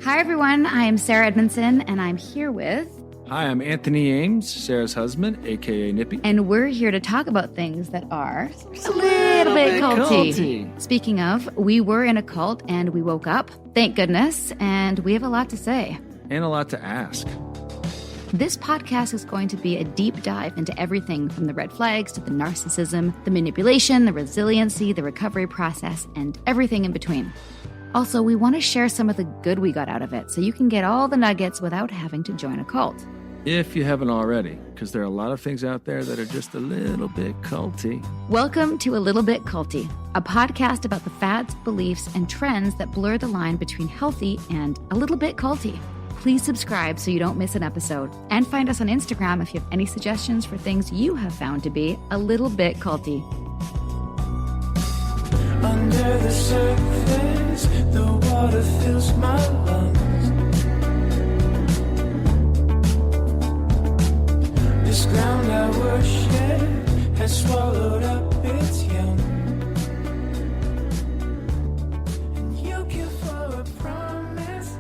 Hi, everyone. I am Sarah Edmondson, and I'm here with... Hi, I'm Anthony Ames, Sarah's husband, a.k.a. Nippy. And we're here to talk about things that are a little bit culty. Speaking of, we were in a cult, and we woke up. Thank goodness. And we have a lot to say. And a lot to ask. This podcast is going to be a deep dive into everything from the red flags to the narcissism, the manipulation, the resiliency, the recovery process, and everything in between. Also, we want to share some of the good we got out of it so you can get all the nuggets without having to join a cult. If you haven't already, because there are a lot of things out there that are just a little bit culty. Welcome to A Little Bit Culty, a podcast about the fads, beliefs, and trends that blur the line between healthy and a little bit culty. Please subscribe so you don't miss an episode. And find us on Instagram if you have any suggestions for things you have found to be a little bit culty. Under the surface, the water fills my lungs. This ground I worship has swallowed up its young. And you give for a promise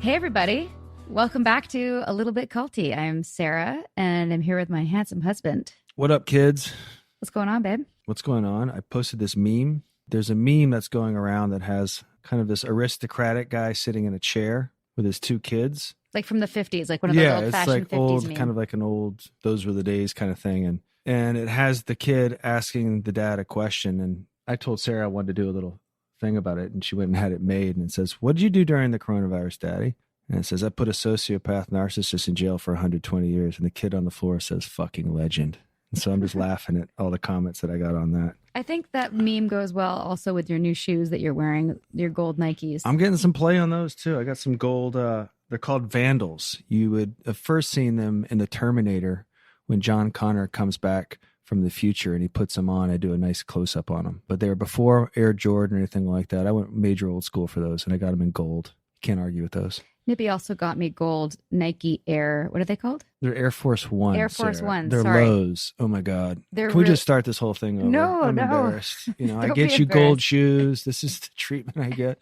Hey, everybody. Welcome back to A Little Bit Culty. I'm Sarah, and I'm here with my handsome husband. What up, kids? What's going on, babe? What's going on? I posted this meme. There's a meme that's going around that has kind of this aristocratic guy sitting in a chair with his two kids. Like from the 50s, like one of those old-fashioned 50s it's like old, memes. kind of like an old, those were the days kind of thing. And it has the kid asking the dad a question. And I told Sarah I wanted to do a little thing about it. And she went and had it made. And it says, what did you do during the coronavirus, Daddy? And it says, I put a sociopath narcissist in jail for 120 years. And the kid on the floor says, fucking legend. And so I'm just laughing at all the comments that I got on that. I think that meme goes well also with your new shoes that you're wearing, your gold Nikes. I'm getting some play on those too. I got some gold, they're called Vandals. You would have first seen them in the Terminator when John Connor comes back from the future and he puts them on. I do a nice close up on them, but they were before Air Jordan or anything like that. I went major old school for those and I got them in gold. Can't argue with those. Nippy also got me gold Nike Air. What are they called? They're Air Force One. Air Force One. They're sorry. lows. Oh my God. They're Can we just start this whole thing over? No, I'm no. embarrassed. You know, I Don't get be you gold embarrassed. shoes. This is the treatment I get.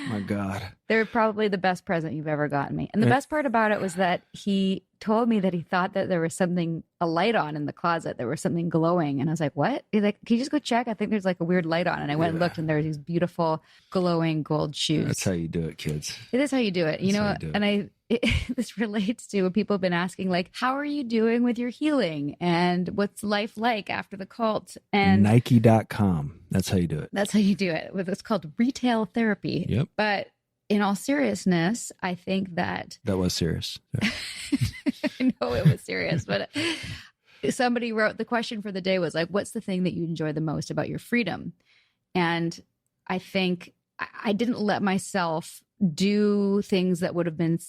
My God. They're probably the best present you've ever gotten me. And the best part about it was that he told me that he thought that there was a light on in the closet. There was something glowing. And I was like, what? He's like, can you just go check? I think there's like a weird light on. And I went and looked and there were these beautiful glowing gold shoes. That's how you do it, kids. It is how you do it. You know, and this relates to what people have been asking, like, how are you doing with your healing? And what's life like after the cult? And Nike.com. That's how you do it. that's how you do it. It's called retail therapy. Yep. But in all seriousness, I think that was serious. Yeah. I know it was serious, but somebody wrote the question for the day was like, what's the thing that you enjoy the most about your freedom? And I think I didn't let myself do things that would have been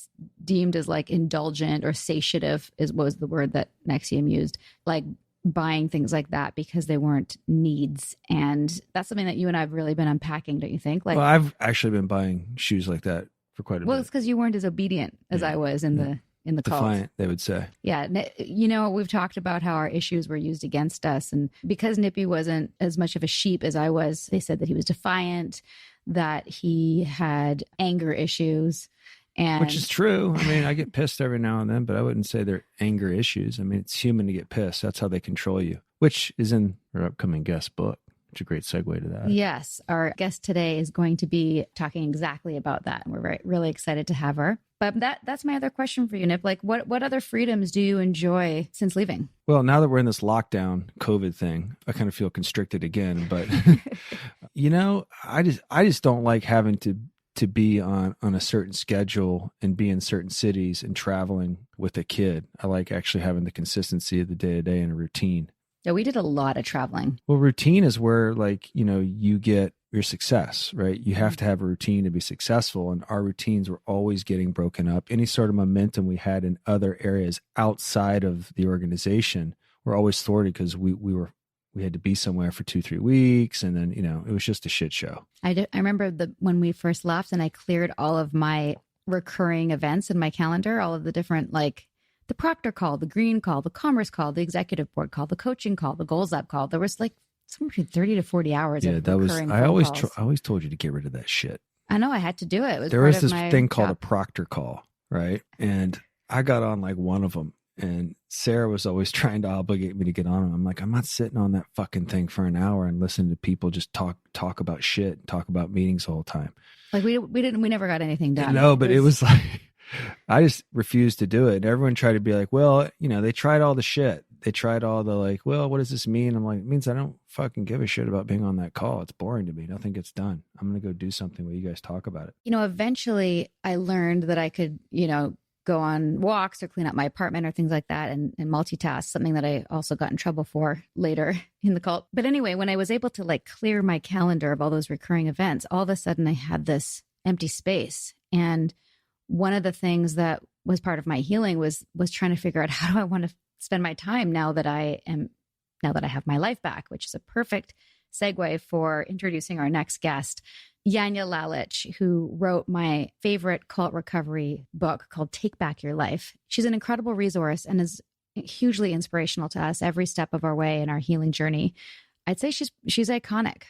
deemed as like indulgent or satiative was the word that NXIVM used, like buying things like that because they weren't needs. And that's something that you and I have really been unpacking, don't you think? Like, well, I've actually been buying shoes like that for quite a bit. Well, it's because you weren't as obedient as I was in the cult. Defiant, they would say. Yeah. You know, we've talked about how our issues were used against us. And because Nippy wasn't as much of a sheep as I was, they said that he was defiant, that he had anger issues. Which is true. I mean, I get pissed every now and then, but I wouldn't say they're anger issues. I mean, it's human to get pissed. That's how they control you, which is in our upcoming guest book. It's a great segue to that. Yes. Our guest today is going to be talking exactly about that. And we're really excited to have her. But that's my other question for you, Nip. Like, what other freedoms do you enjoy since leaving? Well, now that we're in this lockdown COVID thing, I kind of feel constricted again. But, you know, I just don't like having to be on a certain schedule and be in certain cities and traveling with a kid. I like actually having the consistency of the day to day and a routine. Yeah, we did a lot of traveling. Well, routine is where, like, you know, you get your success, right? You have to have a routine to be successful. And our routines were always getting broken up. Any sort of momentum we had in other areas outside of the organization were always thwarted because we had to be somewhere for 2-3 weeks. And then, you know, it was just a shit show. I remember when we first left and I cleared all of my recurring events in my calendar, all of the different, like, the proctor call, the green call, the commerce call, the executive board call, the coaching call, the goals up call. There was like somewhere between 30 to 40 hours. Yeah, of that was, recurring I phone always calls. I always told you to get rid of that shit. I know I had to do it. It was There part was of this my thing called a job. proctor call, right? And I got on like one of them, and Sarah was always trying to obligate me to get on them. I'm like, I'm not sitting on that fucking thing for an hour and listening to people just talk about shit, talk about meetings the whole time. Like we never got anything done. No, but it was like, I just refused to do it. And everyone tried to be like, well, they tried all the shit. They tried all the like, well, what does this mean? I'm like, it means I don't fucking give a shit about being on that call. It's boring to me. Nothing gets done. I'm going to go do something where you guys talk about it. Eventually I learned that I could, go on walks or clean up my apartment or things like that and multitask, something that I also got in trouble for later in the cult. But anyway, when I was able to like clear my calendar of all those recurring events, all of a sudden I had this empty space. And one of the things that was part of my healing was trying to figure out how do I want to spend my time now that I have my life back, which is a perfect segue for introducing our next guest, Janja Lalich, who wrote my favorite cult recovery book called Take Back Your Life. She's an incredible resource and is hugely inspirational to us every step of our way in our healing journey. I'd say she's iconic.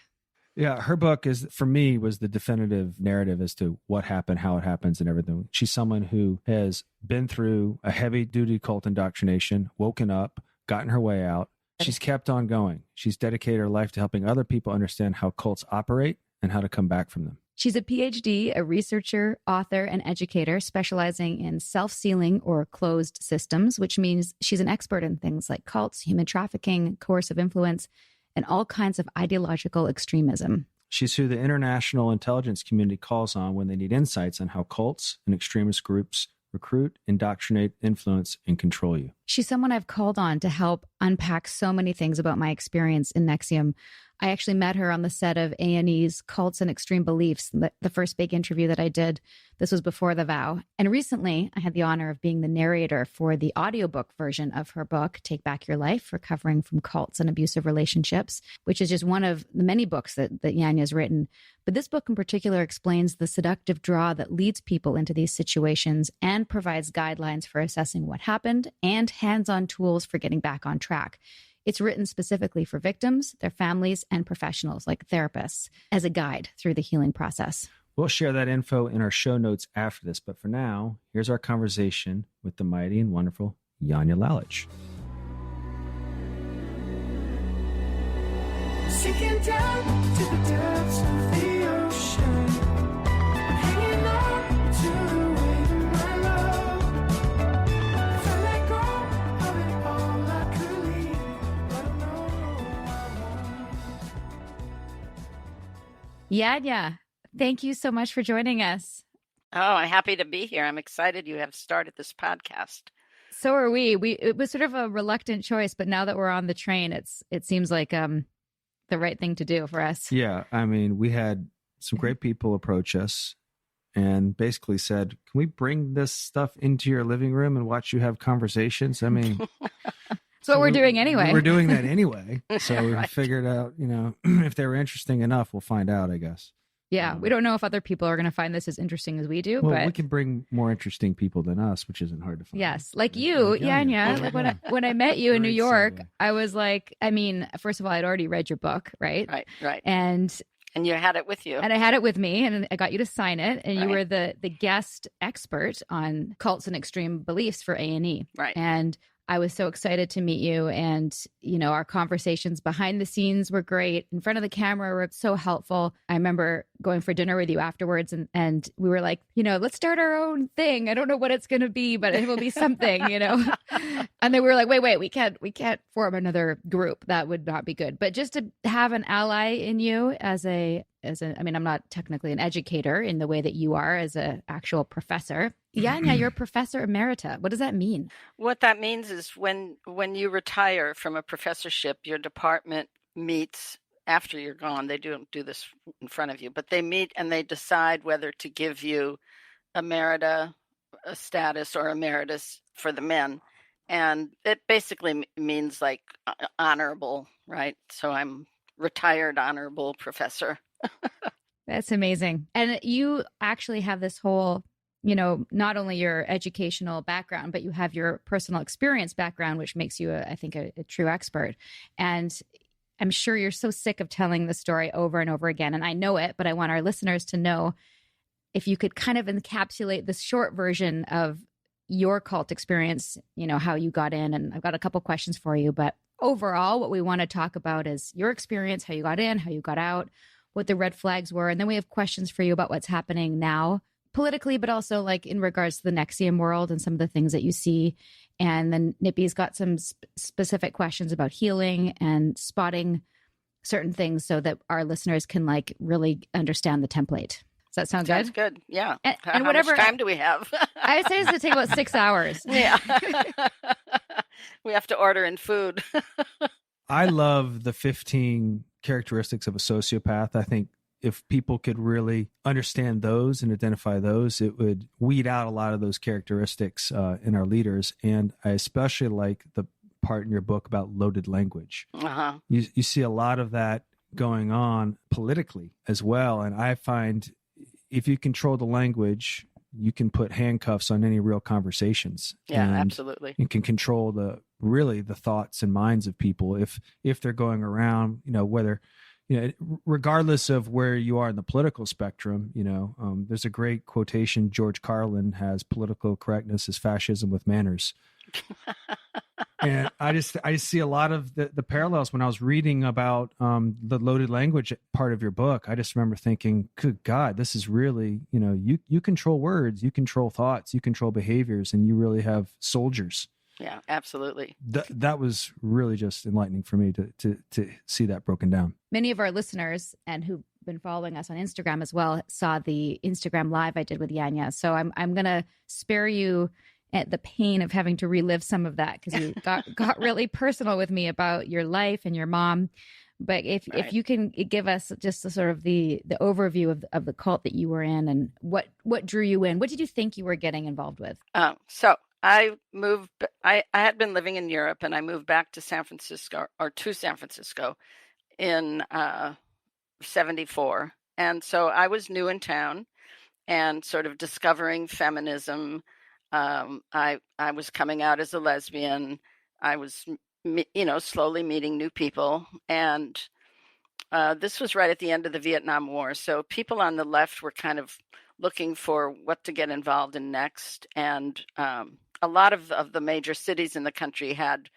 Yeah, her book for me, was the definitive narrative as to what happened, how it happens, and everything. She's someone who has been through a heavy-duty cult indoctrination, woken up, gotten her way out. She's kept on going. She's dedicated her life to helping other people understand how cults operate and how to come back from them. She's a PhD, a researcher, author, and educator specializing in self-sealing or closed systems, which means she's an expert in things like cults, human trafficking, coercive influence, and all kinds of ideological extremism. She's who the international intelligence community calls on when they need insights on how cults and extremist groups recruit, indoctrinate, influence, and control you. She's someone I've called on to help unpack so many things about my experience in NXIVM. I actually met her on the set of A&E's Cults and Extreme Beliefs, the first big interview that I did. This was before The Vow. And recently, I had the honor of being the narrator for the audiobook version of her book, Take Back Your Life, Recovering from Cults and Abusive Relationships, which is just one of the many books that Janja's written. But this book in particular explains the seductive draw that leads people into these situations and provides guidelines for assessing what happened and hands-on tools for getting back on track. It's written specifically for victims, their families, and professionals like therapists as a guide through the healing process. We'll share that info in our show notes after this, but for now, here's our conversation with the mighty and wonderful Janja Lalich. Sinking down to the depths of the ocean, hanging on to the weight of my love. If I let go of it all, I could leave, but I know I won't. Janja, thank you so much for joining us. Oh, I'm happy to be here. I'm excited you have started this podcast. So are we. It was sort of a reluctant choice, but now that we're on the train, it seems like the right thing to do for us. Yeah, I mean, we had some great people approach us and basically said, can we bring this stuff into your living room and watch you have conversations? I mean, That's what we're doing anyway. We're doing that anyway. So we Right. figured out, if they were interesting enough, we'll find out, I guess. Yeah, we don't know if other people are going to find this as interesting as we do, Well, but we can bring more interesting people than us, which isn't hard to find. yes, like you, Janja. Like when I met you in New Great York, segue. I was like, I mean, first of all, I'd already read your book, right? Right. And And you had it with you. I had it with me, and I got you to sign it, and you Right. were the guest expert on cults and extreme beliefs for A&E. Right. And I was so excited to meet you, and our conversations behind the scenes were great. In front of the camera were so helpful. I remember going for dinner with you afterwards, and we were like, let's start our own thing. I don't know what it's going to be, but it will be something, And then we were like, wait, we can't form another group. That would not be good. But just to have an ally in you as I mean, I'm not technically an educator in the way that you are as an actual professor. Yeah, you're a professor emerita. What does that mean? What that means is when you retire from a professorship, your department meets after you're gone. They don't do this in front of you, but they meet and they decide whether to give you emerita status or emeritus for the men. And it basically means like honorable, right? So I'm retired honorable professor. That's amazing. And you actually have this whole, not only your educational background, but you have your personal experience background, which makes you, I think, a true expert. And I'm sure you're so sick of telling the story over and over again. And I know it, but I want our listeners to know if you could kind of encapsulate this short version of your cult experience, how you got in. And I've got a couple questions for you, but overall, what we want to talk about is your experience, how you got in, how you got out, what the red flags were. And then we have questions for you about what's happening now politically, but also like in regards to the NXIVM world and some of the things that you see. And then Nippy's got some specific questions about healing and spotting certain things so that our listeners can like really understand the template. Does that sound good? Sounds good. Yeah. And How whatever much time do we have? I would say it's going to take about 6 hours. Yeah. We have to order in food. I love the 15 characteristics of a sociopath. I think if people could really understand those and identify those, it would weed out a lot of those characteristics in our leaders. And I especially like the part in your book about loaded language. Uh-huh. You see a lot of that going on politically as well. And I find if you control the language, you can put handcuffs on any real conversations. Yeah, and absolutely. you can control the thoughts and minds of people if they're going around, whether, regardless of where you are in the political spectrum, there's a great quotation George Carlin has: political correctness is fascism with manners. And I see a lot of the parallels when I was reading about the loaded language part of your book. I just remember thinking, good God, this is really, you control words, you control thoughts, you control behaviors, and you really have soldiers. Yeah, absolutely. That was really just enlightening for me to see that broken down. Many of our listeners and who've been following us on Instagram as well saw the Instagram live I did with Janja. So I'm going to spare you at the pain of having to relive some of that because you got really personal with me about your life and your mom. But if you can give us just the overview of the cult that you were in and what drew you in, what did you think you were getting involved with? So I moved. I had been living in Europe, and I moved back to San Francisco in 74. And so I was new in town and sort of discovering feminism. I was coming out as a lesbian. I was, slowly meeting new people. And this was right at the end of the Vietnam War. So people on the left were kind of looking for what to get involved in next. And a lot of the major cities in the country had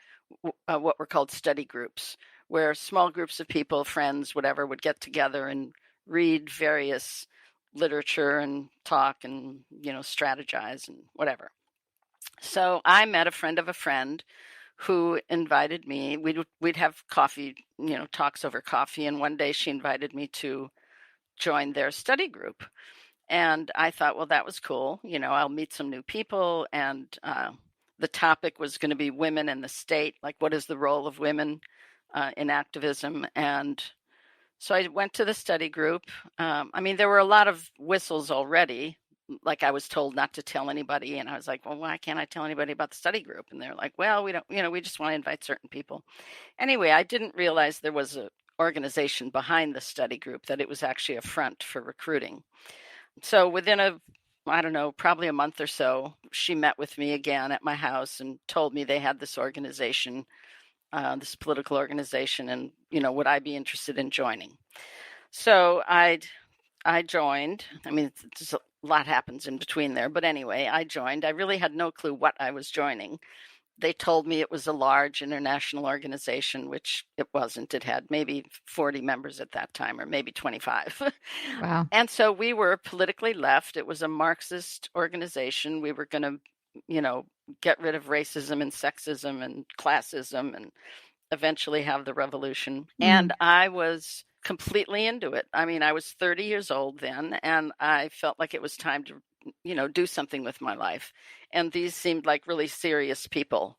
what were called study groups, where small groups of people, friends, whatever, would get together and read various literature and talk and, strategize and whatever. So I met a friend of a friend who invited me. We'd have coffee, talks over coffee. And one day she invited me to join their study group. And I thought, well, that was cool. I'll meet some new people. And the topic was going to be women in the state. Like, what is the role of women in activism? And so I went to the study group. There were a lot of whistles already. Like, I was told not to tell anybody. And I was like, well, why can't I tell anybody about the study group? And they're like, well, we don't, we just want to invite certain people. Anyway, I didn't realize there was an organization behind the study group, that it was actually a front for recruiting. So within probably a month or so, she met with me again at my house and told me they had this organization, this political organization, and, would I be interested in joining? So I joined. Just a lot happens in between there. But anyway, I joined. I really had no clue what I was joining. They told me it was a large international organization, which it wasn't. It had maybe 40 members at that time, or maybe 25. Wow. And so we were politically left. It was a Marxist organization. We were going to, get rid of racism and sexism and classism and eventually have the revolution. And I was completely into it. I was 30 years old then, and I felt like it was time to, do something with my life. And these seemed like really serious people.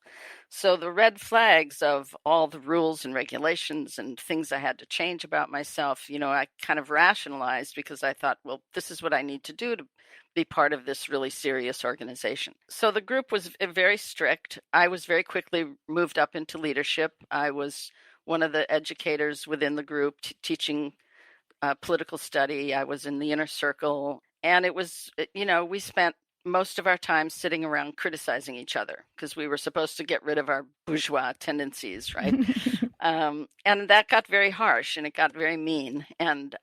So the red flags of all the rules and regulations and things I had to change about myself, I kind of rationalized, because I thought, well, this is what I need to do to be part of this really serious organization. So the group was very strict. I was very quickly moved up into leadership. I was one of the educators within the group teaching political study. I was in the inner circle. And it was, we spent most of our time sitting around criticizing each other, because we were supposed to get rid of our bourgeois tendencies, right? And that got very harsh, and it got very mean. And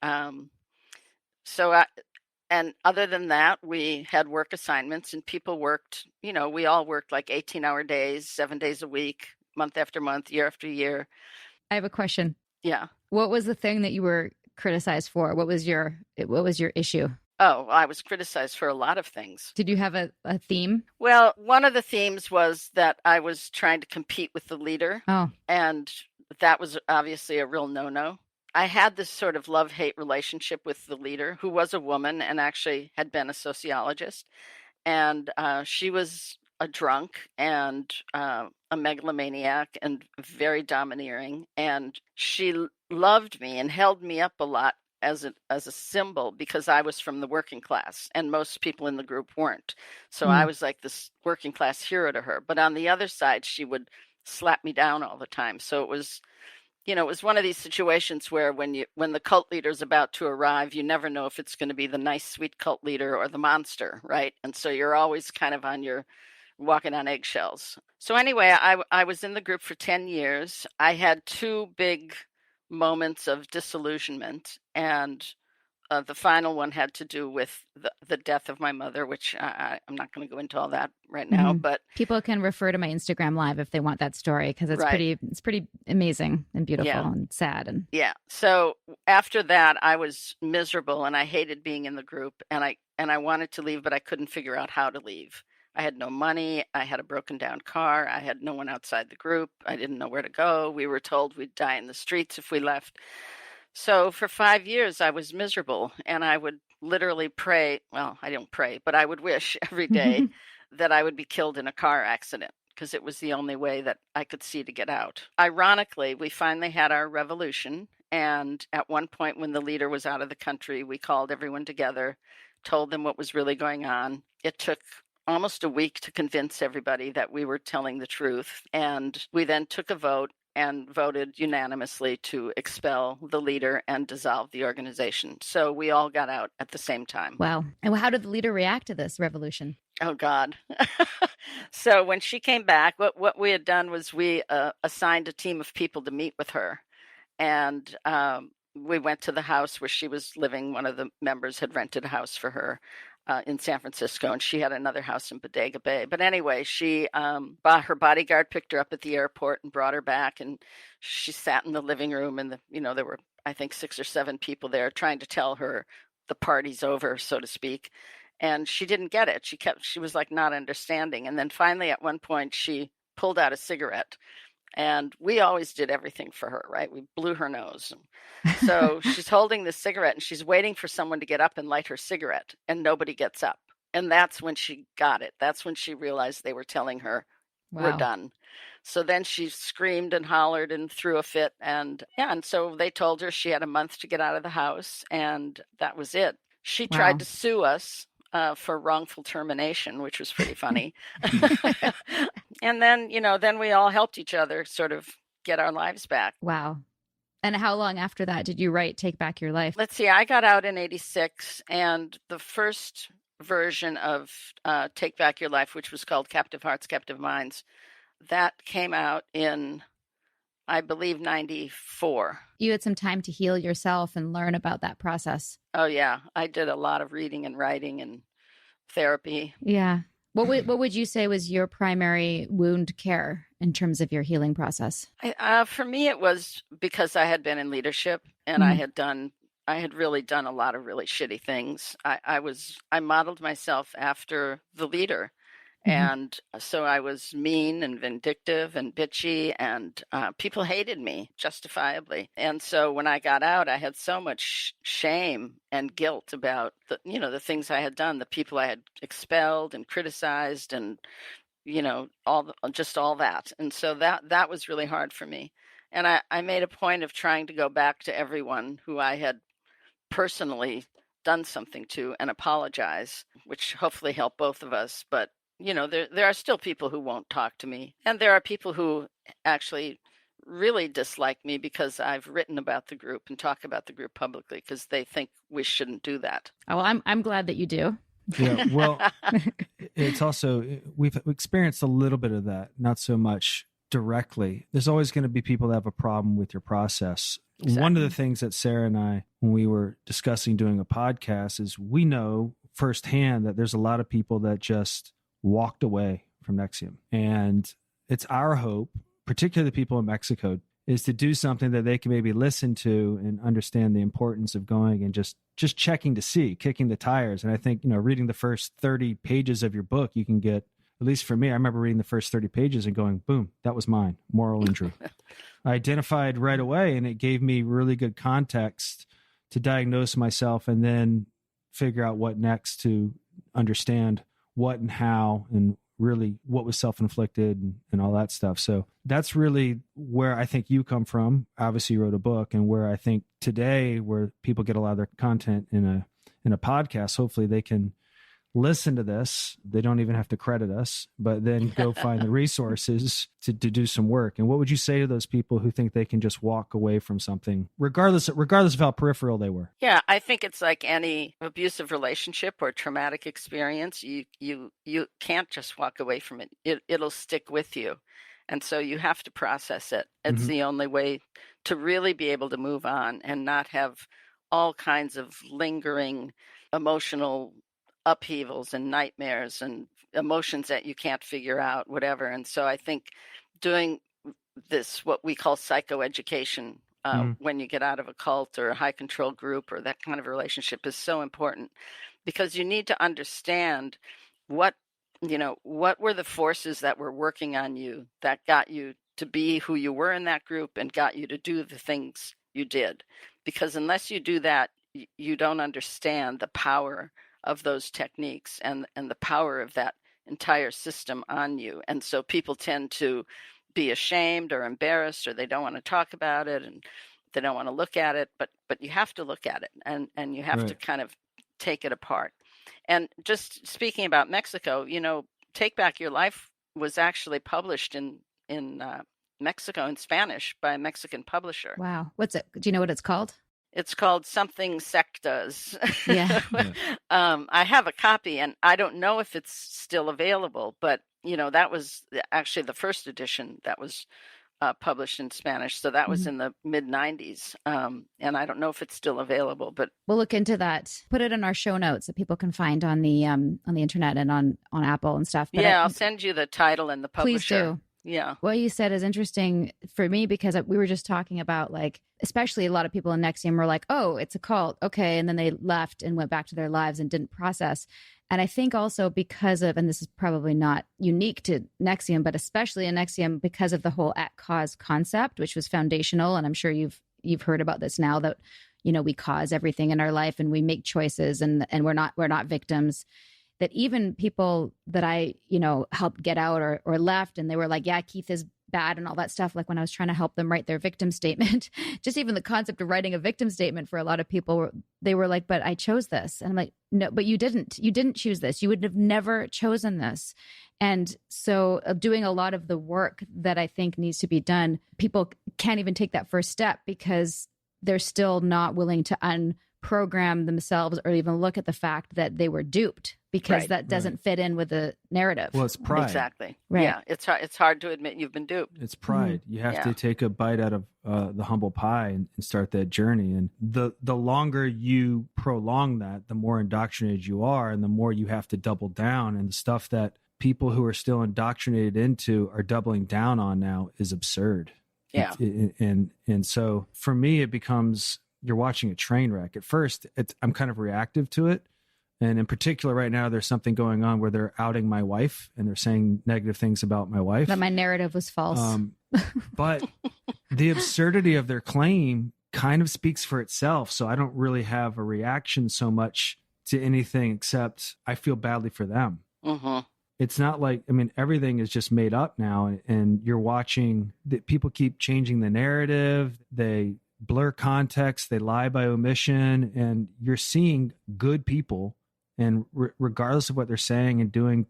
And other than that, we had work assignments, and people worked, we all worked like 18-hour days, 7 days a week, month after month, year after year. I have a question. Yeah. What was the thing that you were criticized for? What was your issue? Oh, I was criticized for a lot of things. Did you have a theme? Well, one of the themes was that I was trying to compete with the leader. Oh. And that was obviously a real no-no. I had this sort of love-hate relationship with the leader, who was a woman and actually had been a sociologist. And she was a drunk and a megalomaniac and very domineering. And she loved me and held me up a lot as a symbol, because I was from the working class and most people in the group weren't. So I was like this working class hero to her. But on the other side, she would slap me down all the time. So it was, it was one of these situations where when the cult leader is about to arrive, you never know if it's going to be the nice, sweet cult leader or the monster, right? And so you're always kind of walking on eggshells. So anyway, I was in the group for 10 years. I had 2 big moments of disillusionment, and the final one had to do with the death of my mother, which I'm not going to go into all that right now. But people can refer to my Instagram live if they want that story, because it's pretty amazing and beautiful and sad. And so after that, I was miserable and I hated being in the group, and I wanted to leave, but I couldn't figure out how to leave. I had no money. I had a broken down car. I had no one outside the group. I didn't know where to go. We were told we'd die in the streets if we left. So for 5 years, I was miserable, and I would literally pray. Well, I don't pray, but I would wish every day that I would be killed in a car accident, because it was the only way that I could see to get out. Ironically, we finally had our revolution. And at one point when the leader was out of the country, we called everyone together, told them what was really going on. It took almost a week to convince everybody that we were telling the truth. And we then took a vote and voted unanimously to expel the leader and dissolve the organization. So we all got out at the same time. Wow. And how did the leader react to this revolution? Oh, God. So when she came back, what we had done was we assigned a team of people to meet with her. And we went to the house where she was living. One of the members had rented a house for her in San Francisco, and she had another house in Bodega Bay. But anyway, she her bodyguard picked her up at the airport and brought her back, and she sat in the living room, and there were, I think, 6 or 7 people there trying to tell her the party's over, so to speak. And she didn't get it. She was like not understanding. And then finally at one point she pulled out a cigarette. And we always did everything for her, right? We blew her nose. So she's holding this cigarette and she's waiting for someone to get up and light her cigarette, and nobody gets up. And that's when she got it. That's when she realized they were telling her, we're done. So then she screamed and hollered and threw a fit. And so they told her she had a month to get out of the house, and that was it. She tried to sue us for wrongful termination, which was pretty funny. And then, then we all helped each other sort of get our lives back. Wow. And how long after that did you write Take Back Your Life? Let's see, I got out in 86, and the first version of Take Back Your Life, which was called Captive Hearts, Captive Minds, that came out in, I believe, 94. You had some time to heal yourself and learn about that process. Oh, yeah. I did a lot of reading and writing and therapy. Yeah. What would you say was your primary wound care in terms of your healing process? For me, it was because I had been in leadership, and I had really done a lot of really shitty things. I modeled myself after the leader. And so I was mean and vindictive and bitchy, and people hated me justifiably. And so when I got out, I had so much shame and guilt about the things I had done, the people I had expelled and criticized, and all that. And so that was really hard for me. And I made a point of trying to go back to everyone who I had personally done something to and apologize, which hopefully helped both of us. But there are still people who won't talk to me. And there are people who actually really dislike me because I've written about the group and talk about the group publicly, because they think we shouldn't do that. Oh, well, I'm glad that you do. Yeah, well, it's also, we've experienced a little bit of that, not so much directly. There's always going to be people that have a problem with your process. One of the things that Sarah and I, when we were discussing doing a podcast, is we know firsthand that there's a lot of people that just walked away from NXIVM. And it's our hope, particularly the people in Mexico, is to do something that they can maybe listen to and understand the importance of going and just checking to see, kicking the tires. And I think, reading the first 30 pages of your book, you can get, at least for me, I remember reading the first 30 pages and going, boom, that was mine, moral injury. I identified right away, and it gave me really good context to diagnose myself and then figure out what next to understand what and how and really what was self-inflicted and all that stuff. So that's really where I think you come from. Obviously you wrote a book, and where I think today, where people get a lot of their content in a podcast, hopefully they can listen to this. They don't even have to credit us, but then go find the resources to do some work. And what would you say to those people who think they can just walk away from something, regardless of how peripheral they were? Yeah, I think it's like any abusive relationship or traumatic experience. You can't just walk away from it. It'll stick with you. And so you have to process it. It's the only way to really be able to move on and not have all kinds of lingering emotional upheavals and nightmares and emotions that you can't figure out, whatever. And so I think doing this, what we call psychoeducation, when you get out of a cult or a high control group or that kind of relationship, is so important, because you need to understand what were the forces that were working on you that got you to be who you were in that group and got you to do the things you did. Because unless you do that, you don't understand the power of those techniques and the power of that entire system on you. And so people tend to be ashamed or embarrassed, or they don't want to talk about it and they don't want to look at it, but you have to look at it and you have to kind of take it apart. And just speaking about Mexico, Take Back Your Life was actually published in Mexico in Spanish by a Mexican publisher. Wow. What's it? Do you know what it's called? It's called something sectas. Yeah. I have a copy, and I don't know if it's still available, but that was actually the first edition that was published in Spanish. So that was in the mid 90s. And I don't know if it's still available, but we'll look into that. Put it in our show notes that people can find on the internet and on Apple and stuff. But I'll send you the title and the publisher. Please do. Yeah. What you said is interesting for me, because we were just talking about, like, especially a lot of people in NXIVM were like, oh, it's a cult. Okay. And then they left and went back to their lives and didn't process. And I think also because of, and this is probably not unique to NXIVM, but especially in NXIVM, because of the whole at cause concept, which was foundational. And I'm sure you've heard about this now, that, we cause everything in our life and we make choices and we're not victims. That even people that I, helped get out or left, and they were like, yeah, Keith is bad and all that stuff. Like when I was trying to help them write their victim statement, just even the concept of writing a victim statement for a lot of people, they were like, but I chose this. And I'm like, no, but you didn't choose this. You would have never chosen this. And so doing a lot of the work that I think needs to be done, people can't even take that first step because they're still not willing to unprogram themselves or even look at the fact that they were duped, because that doesn't fit in with the narrative. Well, it's pride. Exactly. Right. Yeah. It's hard to admit you've been duped. It's pride. You have to take a bite out of the humble pie and start that journey. And the longer you prolong that, the more indoctrinated you are, and the more you have to double down. And the stuff that people who are still indoctrinated into are doubling down on now is absurd. Yeah. And so for me, it becomes, you're watching a train wreck. At first, I'm kind of reactive to it. And in particular, right now, there's something going on where they're outing my wife and they're saying negative things about my wife. That my narrative was false. But the absurdity of their claim kind of speaks for itself. So I don't really have a reaction so much to anything except I feel badly for them. Mm-hmm. It's not like, everything is just made up now. And you're watching that people keep changing the narrative. They blur context. They lie by omission. And you're seeing good people. And regardless of what they're saying and doing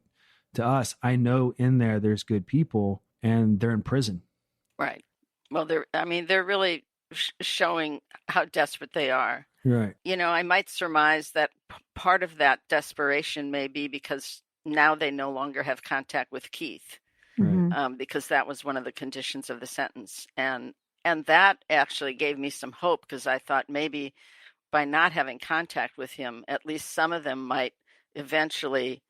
to us, I know in there's good people, and they're in prison. Right. Well, they're really showing how desperate they are. Right. I might surmise that part of that desperation may be because now they no longer have contact with Keith, Right. because that was one of the conditions of the sentence. And And that actually gave me some hope, because I thought maybe by not having contact with him, at least some of them might eventually,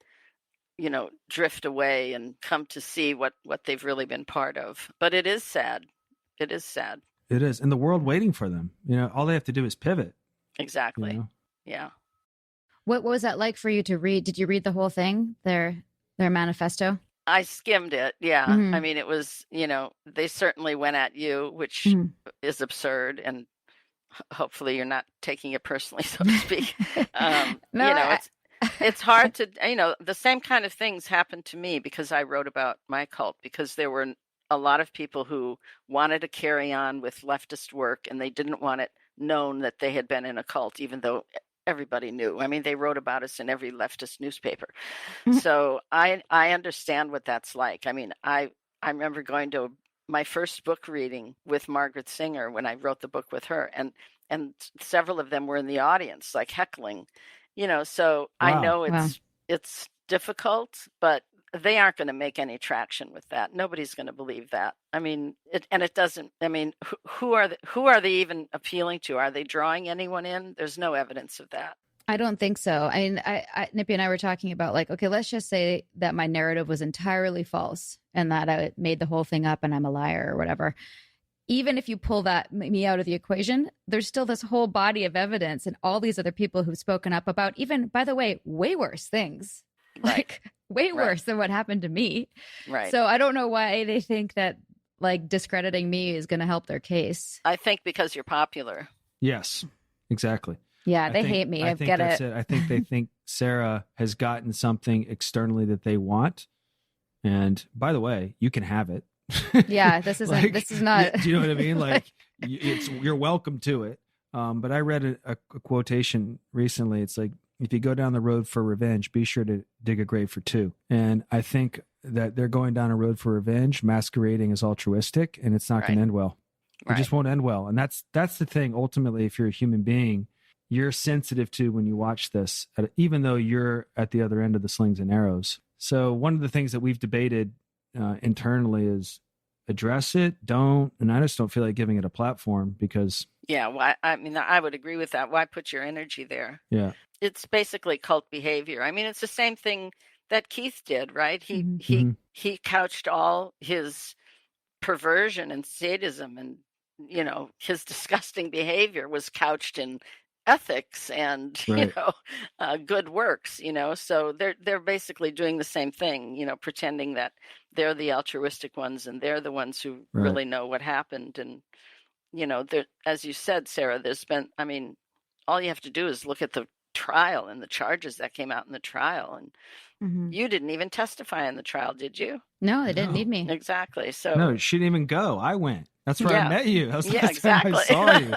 drift away and come to see what they've really been part of. But it is sad. It is sad. It is. And the world waiting for them. All they have to do is pivot. Exactly. Yeah. What was that like for you to read? Did you read the whole thing, their manifesto? I skimmed it. Yeah. Mhm. I mean, it was, they certainly went at you, which Mhm. is absurd. And hopefully you're not taking it personally, so to speak. No, it's hard to, the same kind of things happened to me because I wrote about my cult, because there were a lot of people who wanted to carry on with leftist work, and they didn't want it known that they had been in a cult, even though everybody knew. I mean, they wrote about us in every leftist newspaper. Mhm. So I understand what that's like. I mean, I remember going to my first book reading with Margaret Singer when I wrote the book with her, and several of them were in the audience, like heckling, so I Wow. know Wow. it's difficult, but they aren't going to make any traction with that. Nobody's going to believe that. I mean, it doesn't. I mean, who are they even appealing to? Are they drawing anyone in? There's no evidence of that. I don't think so. I mean, Nippy and I were talking about, like, okay, let's just say that my narrative was entirely false and that I made the whole thing up and I'm a liar or whatever. Even if you pull me out of the equation, there's still this whole body of evidence and all these other people who've spoken up about, even, by the way, way worse things, like way worse than what happened to me. Right. So I don't know why they think that, like, discrediting me is going to help their case. I think because you're popular. Yes, exactly. Yeah, they hate me. I think get that's it. I think they think Sarah has gotten something externally that they want. And by the way, you can have it. Yeah, this isn't. This is not. Do you know what I mean? Like, you're welcome to it. But I read a quotation recently. It's like, if you go down the road for revenge, be sure to dig a grave for two. And I think that they're going down a road for revenge, masquerading as altruistic, and it's not going to end well. It just won't end well. And that's the thing. Ultimately, if you're a human being, you're sensitive to when you watch this, even though you're at the other end of the slings and arrows. So one of the things that we've debated internally is address it, don't, and I just don't feel like giving it a platform because. Yeah, well, I mean, I would agree with that. Why put your energy there? Yeah. It's basically cult behavior. I mean, it's the same thing that Keith did, right? He couched all his perversion and sadism, and his disgusting behavior was couched in ethics and good works. So they're basically doing the same thing. Pretending that they're the altruistic ones and they're the ones who really know what happened. And as you said, Sarah, there's been. I mean, all you have to do is look at the trial and the charges that came out in the trial, and you didn't even testify in the trial, did you? No, they didn't need me. Exactly. So no, she didn't even go. I went. That's where I met you. That was the last time I saw you.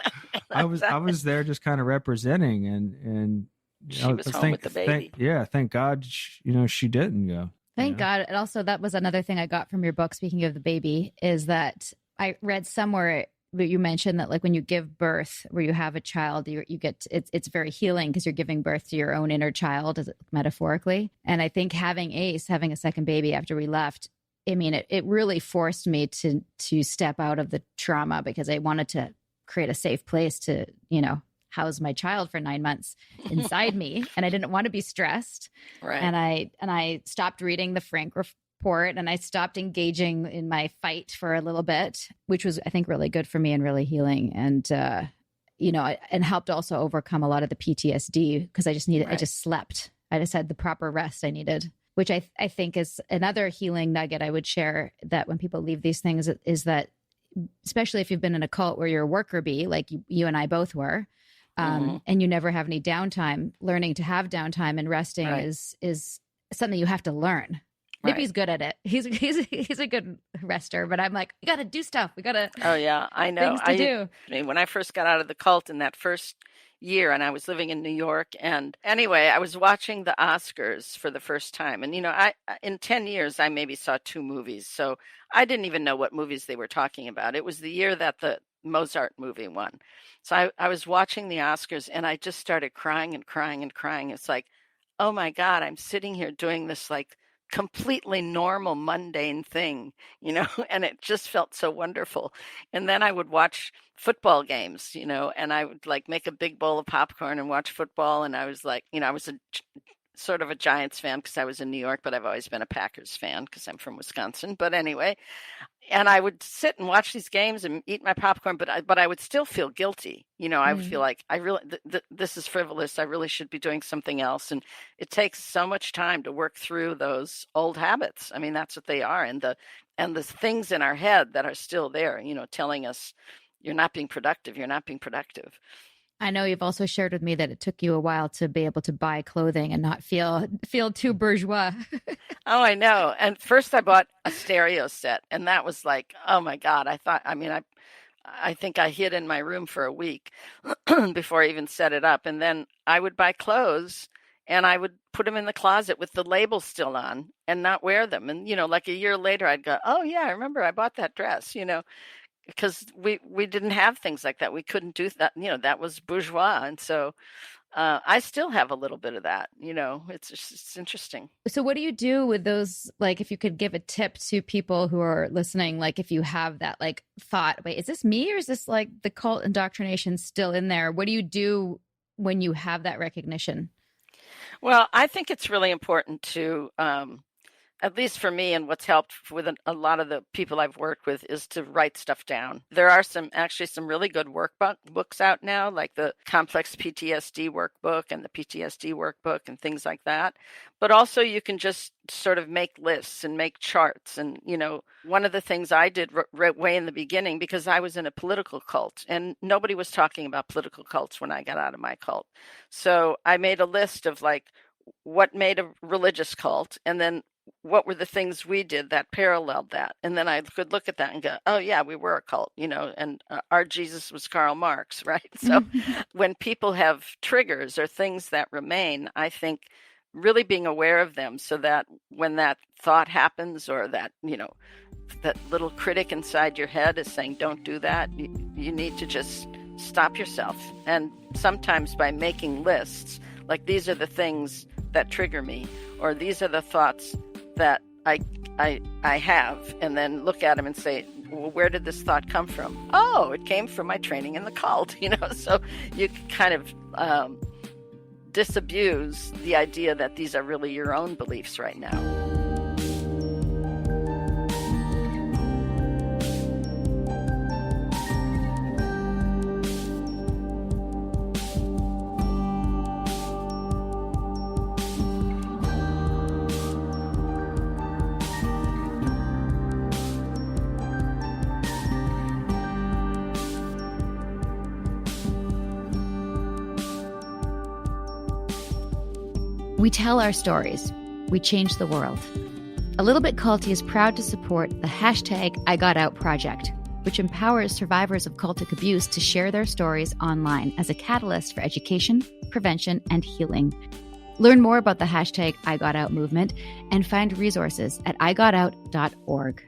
I was there just kind of representing, and she was home with the baby. Thank God, she didn't go. Thank God. And also, that was another thing I got from your book. Speaking of the baby, is that I read somewhere you mentioned that, like, when you give birth, where you have a child, you get it's very healing because you're giving birth to your own inner child, metaphorically. And I think having a second baby after we left, I mean, it really forced me to step out of the trauma, because I wanted to create a safe place to, house my child for 9 months inside me. And I didn't want to be stressed. Right. And I stopped reading the Frank report, and I stopped engaging in my fight for a little bit, which was, I think, really good for me and really healing. And, and helped also overcome a lot of the PTSD, because I just slept. I just had the proper rest I needed, which I think is another healing nugget I would share, that when people leave these things, is that, especially if you've been in a cult where you're a worker bee, like you and I both were, and you never have any downtime, learning to have downtime and resting is something you have to learn. Nippy's good at it. He's a good rester, but I'm like, we got to do stuff. We got to. Oh yeah, I know. Things to do. I mean, when I first got out of the cult in that first year, and I was living in New York, and anyway, I was watching the Oscars for the first time, and I in 10 years I maybe saw 2 movies, so I didn't even know what movies they were talking about. It was the year that the Mozart movie won, so I was watching the Oscars, and I just started crying and crying and crying. It's like, oh my God, I'm sitting here doing this like completely normal, mundane thing, and it just felt so wonderful. And then I would watch football games, and I would like make a big bowl of popcorn and watch football. And I was like, I was sort of a Giants fan because I was in New York, but I've always been a Packers fan because I'm from Wisconsin. But anyway, and I would sit and watch these games and eat my popcorn, but I would still feel guilty. I would feel like I really this is frivolous. I really should be doing something else. And it takes so much time to work through those old habits. I mean, that's what they are, and the things in our head that are still there, telling us you're not being productive. You're not being productive. I know you've also shared with me that it took you a while to be able to buy clothing and not feel too bourgeois. Oh, I know. And first I bought a stereo set, and that was like, oh my God. I think I hid in my room for a week before I even set it up. And then I would buy clothes and I would put them in the closet with the label still on and not wear them. And, like a year later, I'd go, oh yeah, I remember I bought that dress, because we didn't have things like that. We couldn't do that. That was bourgeois. And so I still have a little bit of that, it's interesting. So what do you do with those? Like, if you could give a tip to people who are listening, like if you have that like thought, wait, is this me or is this like the cult indoctrination still in there? What do you do when you have that recognition? Well, I think it's really important to, at least for me, and what's helped with a lot of the people I've worked with, is to write stuff down. There are some really good workbooks out now, like the Complex PTSD workbook and the PTSD workbook and things like that. But also you can just sort of make lists and make charts. And, one of the things I did right way in the beginning, because I was in a political cult and nobody was talking about political cults when I got out of my cult. So I made a list of like what made a religious cult, and then what were the things we did that paralleled that. And then I could look at that and go, oh yeah, we were a cult, and our Jesus was Karl Marx, right? So when people have triggers or things that remain, I think really being aware of them so that when that thought happens, or that, that little critic inside your head is saying, don't do that, you need to just stop yourself. And sometimes by making lists, like these are the things that trigger me, or these are the thoughts that I have, and then look at them and say, well, where did this thought come from? Oh, it came from my training in the cult, so you kind of disabuse the idea that these are really your own beliefs right now. We tell our stories. We change the world. A Little Bit Culty is proud to support the #IGotOut project, which empowers survivors of cultic abuse to share their stories online as a catalyst for education, prevention, and healing. Learn more about the #IGotOut movement and find resources at igotout.org.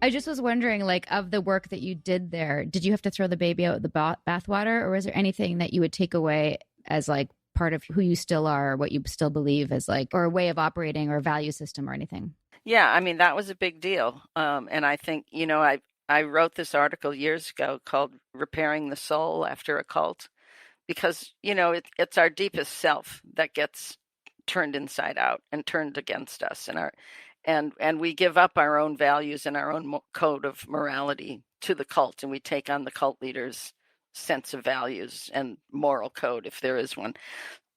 I just was wondering, like, of the work that you did there, did you have to throw the baby out with the bathwater, or was there anything that you would take away as like part of who you still are, or what you still believe as like, or a way of operating or a value system or anything? Yeah, I mean, that was a big deal. And I think, I wrote this article years ago called Repairing the Soul After a Cult, because, it's our deepest self that gets turned inside out and turned against us, and we give up our own values and our own code of morality to the cult, and we take on the cult leader's sense of values and moral code, if there is one.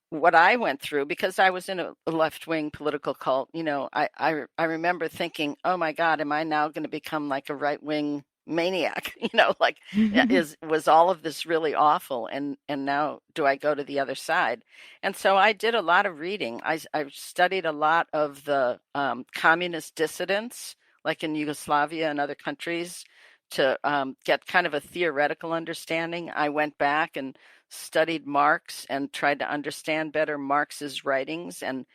What I went through, because I was in a left-wing political cult, I remember thinking, oh my God, am I now going to become like a right-wing maniac? Was all of this really awful? And now do I go to the other side? And so I did a lot of reading. I studied a lot of the communist dissidents, like in Yugoslavia and other countries, to get kind of a theoretical understanding. I went back and studied Marx and tried to understand better Marx's writings and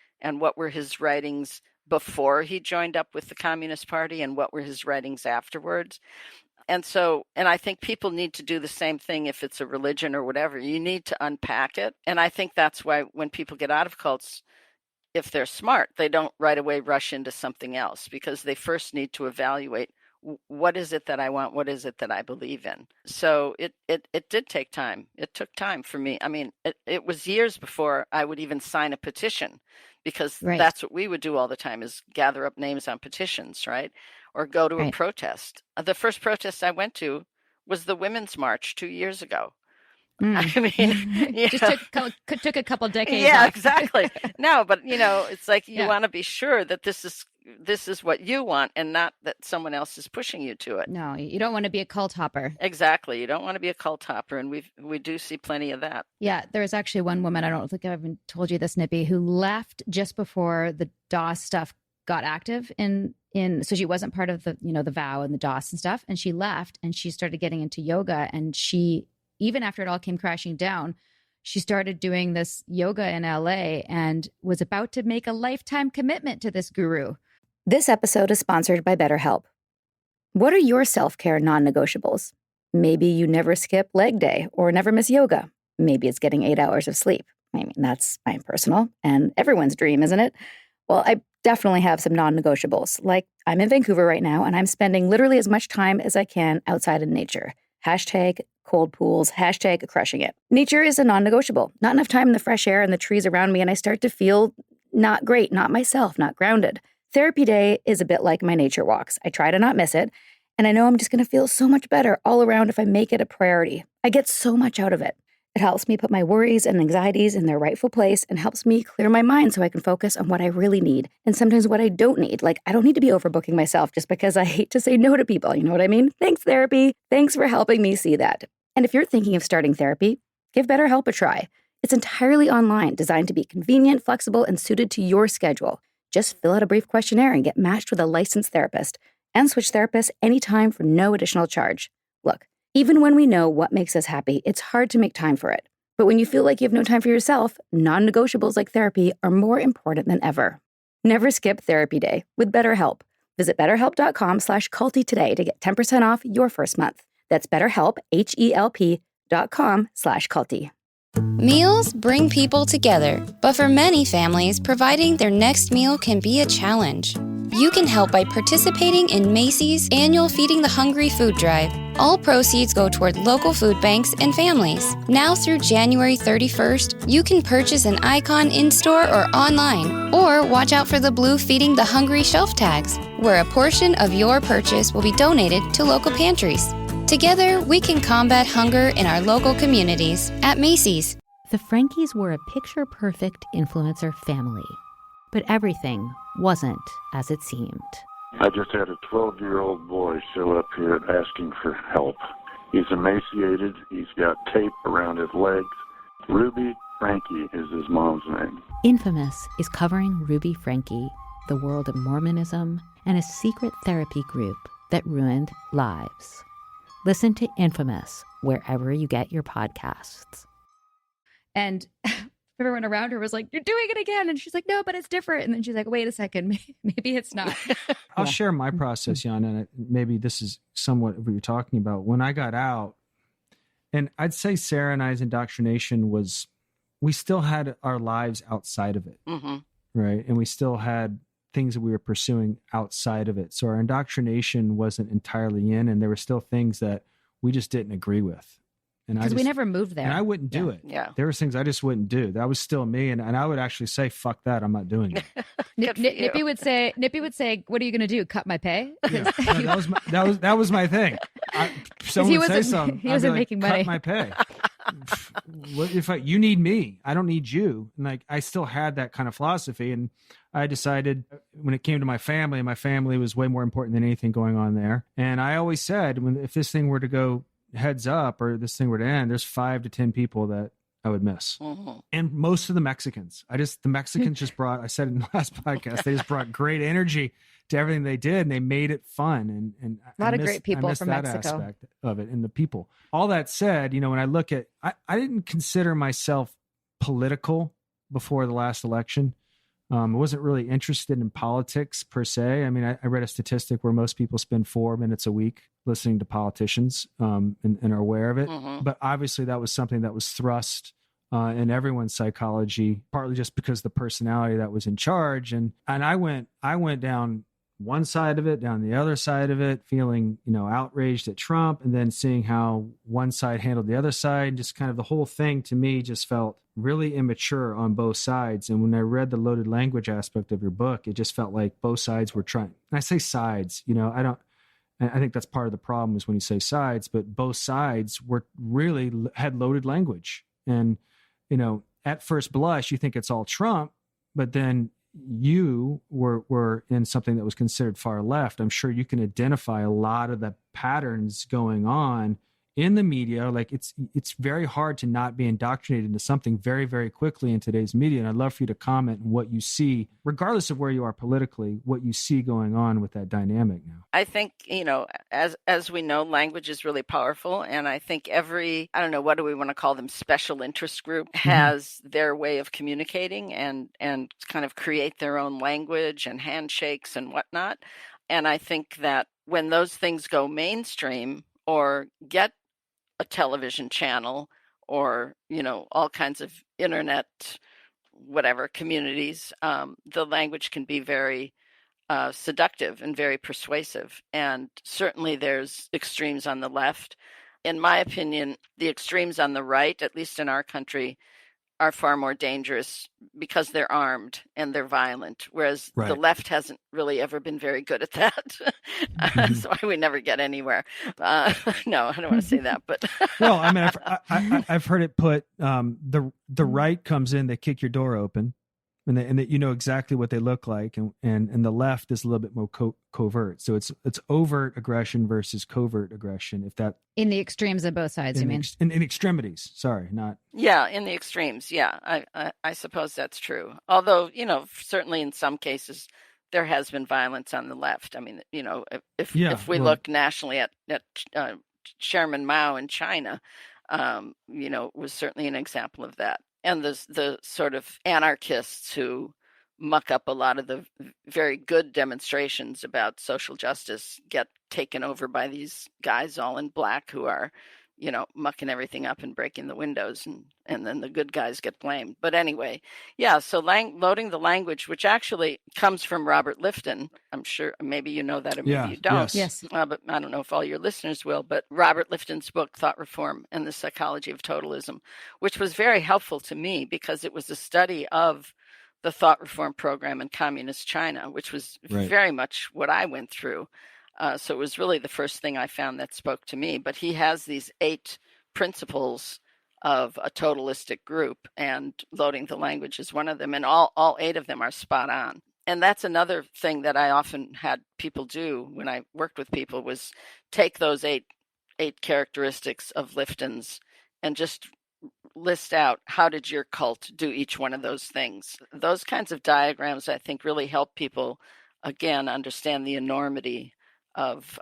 what were his writings before he joined up with the Communist Party and what were his writings afterwards. and I think people need to do the same thing if it's a religion or whatever. You need to unpack it. And I think that's why when people get out of cults, if they're smart, they don't right away rush into something else, because they first need to evaluate, what is it that I want? What is it that I believe in? So it did take time. It took time for me. I mean, it was years before I would even sign a petition, because Right. that's what we would do all the time, is gather up names on petitions, right? Or go to a Right. protest. The first protest I went to was the Women's March 2 years ago. Mm. I mean, you Just know. took a couple decades Yeah, off. exactly. No, but it's like you Yeah. want to be sure that this is what you want, and not that someone else is pushing you to it. No, you don't want to be a cult hopper. Exactly. You don't want to be a cult hopper, and we do see plenty of that. Yeah, there was actually one woman, I don't think I've even told you this, Nippy, who left just before the DOS stuff got active so she wasn't part of the, the vow and the DOS and stuff. And she left and she started getting into yoga. And she, even after it all came crashing down, she started doing this yoga in LA and was about to make a lifetime commitment to this guru. This episode is sponsored by BetterHelp. What are your self-care non-negotiables? Maybe you never skip leg day or never miss yoga. Maybe it's getting 8 hours of sleep. I mean, that's my personal and everyone's dream, isn't it? Well, I definitely have some non-negotiables. Like, I'm in Vancouver right now and I'm spending literally as much time as I can outside in nature. Hashtag cold pools, hashtag crushing it. Nature is a non-negotiable. Not enough time in the fresh air and the trees around me, and I start to feel not great, not myself, not grounded. Therapy day is a bit like my nature walks. I try to not miss it, and I know I'm just going to feel so much better all around if I make it a priority. I get so much out of it. It helps me put my worries and anxieties in their rightful place and helps me clear my mind so I can focus on what I really need and sometimes what I don't need. Like, I don't need to be overbooking myself just because I hate to say no to people. You know what I mean? Thanks, therapy. Thanks for helping me see that. And if you're thinking of starting therapy, give BetterHelp a try. It's entirely online, designed to be convenient, flexible, and suited to your schedule. Just fill out a brief questionnaire and get matched with a licensed therapist and switch therapists anytime for no additional charge. Look, even when we know what makes us happy, it's hard to make time for it. But when you feel like you have no time for yourself, non-negotiables like therapy are more important than ever. Never skip therapy day with BetterHelp. Visit betterhelp.com/culty today to get 10% off your first month. That's BetterHelp, HELP.com/culty. Meals bring people together, but for many families, providing their next meal can be a challenge. You can help by participating in Macy's annual Feeding the Hungry food drive. All proceeds go toward local food banks and families. Now through January 31st, you can purchase an icon in-store or online, or watch out for the blue Feeding the Hungry shelf tags, where a portion of your purchase will be donated to local pantries. Together, we can combat hunger in our local communities at Macy's. The Frankies were a picture-perfect influencer family, but everything wasn't as it seemed. I just had a 12-year-old boy show up here asking for help. He's emaciated. He's got tape around his legs. Ruby Frankie is his mom's name. Infamous is covering Ruby Frankie, the world of Mormonism, and a secret therapy group that ruined lives. Listen to Infamous wherever you get your podcasts. And everyone around her was like, "You're doing it again." And she's like, "No, but it's different." And then she's like, "Wait a second, maybe it's not." I'll share my process, Jan, and maybe this is somewhat what you're talking about. When I got out, and I'd say Sarah and I's indoctrination was, we still had our lives outside of it, right? And we still had things that we were pursuing outside of it. So our indoctrination wasn't entirely in, and there were still things that we just didn't agree with. Because we never moved there. And I wouldn't do it. Yeah. There was things I just wouldn't do. That was still me. And I would actually say, fuck that. I'm not doing it. Nippy would say, "What are you going to do? Cut my pay?" Yeah. That was my thing. Someone would say something. He wasn't I'd be like, making money. Cut my pay. What if you need me? I don't need you. And like, I still had that kind of philosophy. And I decided when it came to my family was way more important than anything going on there. And I always said, if this thing were to go heads up or this thing were to end, there's 5 to 10 people that I would miss. And most of the Mexicans, the Mexicans just brought, I said in the last podcast, they just brought great energy to everything they did, and they made it fun. And a lot of great people from that Mexico. aspect of it and the people. All that said, when I look at, I didn't consider myself political before the last election. I wasn't really interested in politics per se. I mean, I read a statistic where most people spend 4 minutes a week listening to politicians, and are aware of it. Mhm. But obviously that was something that was thrust in everyone's psychology, partly just because the personality that was in charge. And I went down one side of it, down the other side of it, feeling, outraged at Trump, and then seeing how one side handled the other side. Just kind of the whole thing to me just felt really immature on both sides. And when I read the loaded language aspect of your book, it just felt like both sides were trying. And I say sides, I think that's part of the problem is when you say sides, but both sides had loaded language. And, at first blush, you think it's all Trump, but then you were in something that was considered far left. I'm sure you can identify a lot of the patterns going on in the media. Like it's very hard to not be indoctrinated into something very, very quickly in today's media. And I'd love for you to comment on what you see, regardless of where you are politically, what you see going on with that dynamic now. I think, as we know, language is really powerful. And I think every, I don't know, what do we want to call them, special interest group has their way of communicating and kind of create their own language and handshakes and whatnot. And I think that when those things go mainstream or get a television channel or, all kinds of internet, whatever communities, the language can be very seductive and very persuasive. And certainly there's extremes on the left. In my opinion, the extremes on the right, at least in our country, are far more dangerous because they're armed and they're violent, whereas the left hasn't really ever been very good at that. That's why we never get anywhere. No, I don't want to say that, but well, I mean, I've heard it put. The right comes in, they kick your door open, and you know exactly what they look like, and the left is a little bit more covert. So it's overt aggression versus covert aggression. If that in the extremes of both sides, you mean? In extremities. Sorry, not. Yeah, in the extremes. Yeah, I suppose that's true. Although certainly in some cases there has been violence on the left. I mean, if we look nationally at Chairman Mao in China, was certainly an example of that. And the sort of anarchists who muck up a lot of the very good demonstrations about social justice get taken over by these guys all in black who are, mucking everything up and breaking the windows, and then the good guys get blamed. But anyway, yeah, so loading the language, which actually comes from Robert Lifton. I'm sure maybe you know that or maybe you don't. Yes. But I don't know if all your listeners will, but Robert Lifton's book, Thought Reform and the Psychology of Totalism, which was very helpful to me because it was a study of the thought reform program in communist China, which was very much what I went through. So it was really the first thing I found that spoke to me. But he has these 8 principles of a totalistic group, and loading the language is one of them. And all 8 of them are spot on. And that's another thing that I often had people do when I worked with people was take those 8 characteristics of Lifton's and just list out how did your cult do each one of those things. Those kinds of diagrams, I think, really help people, again, understand the enormity of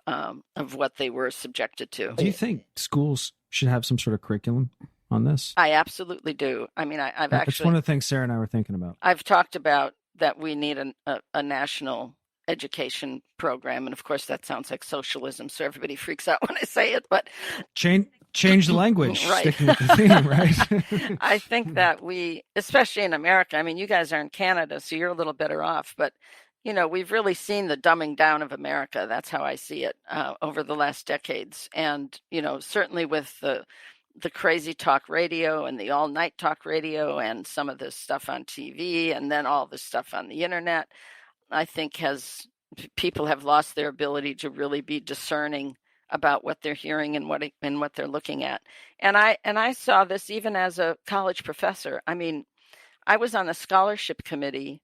what they were subjected to. Do you think schools should have some sort of curriculum on this? I absolutely do. I mean, I've actually... It's one of the things Sarah and I were thinking about. I've talked about that we need a national education program. And of course, that sounds like socialism, so everybody freaks out when I say it. But change the language, right. Sticking with the theme, right? I think that we, especially in America, I mean, you guys are in Canada, so you're a little better off. But we've really seen the dumbing down of America. That's how I see it over the last decades. And, certainly with the crazy talk radio and the all night talk radio and some of this stuff on TV and then all this stuff on the internet, I think people have lost their ability to really be discerning about what they're hearing and what they're looking at. And I saw this even as a college professor. I mean, I was on the scholarship committee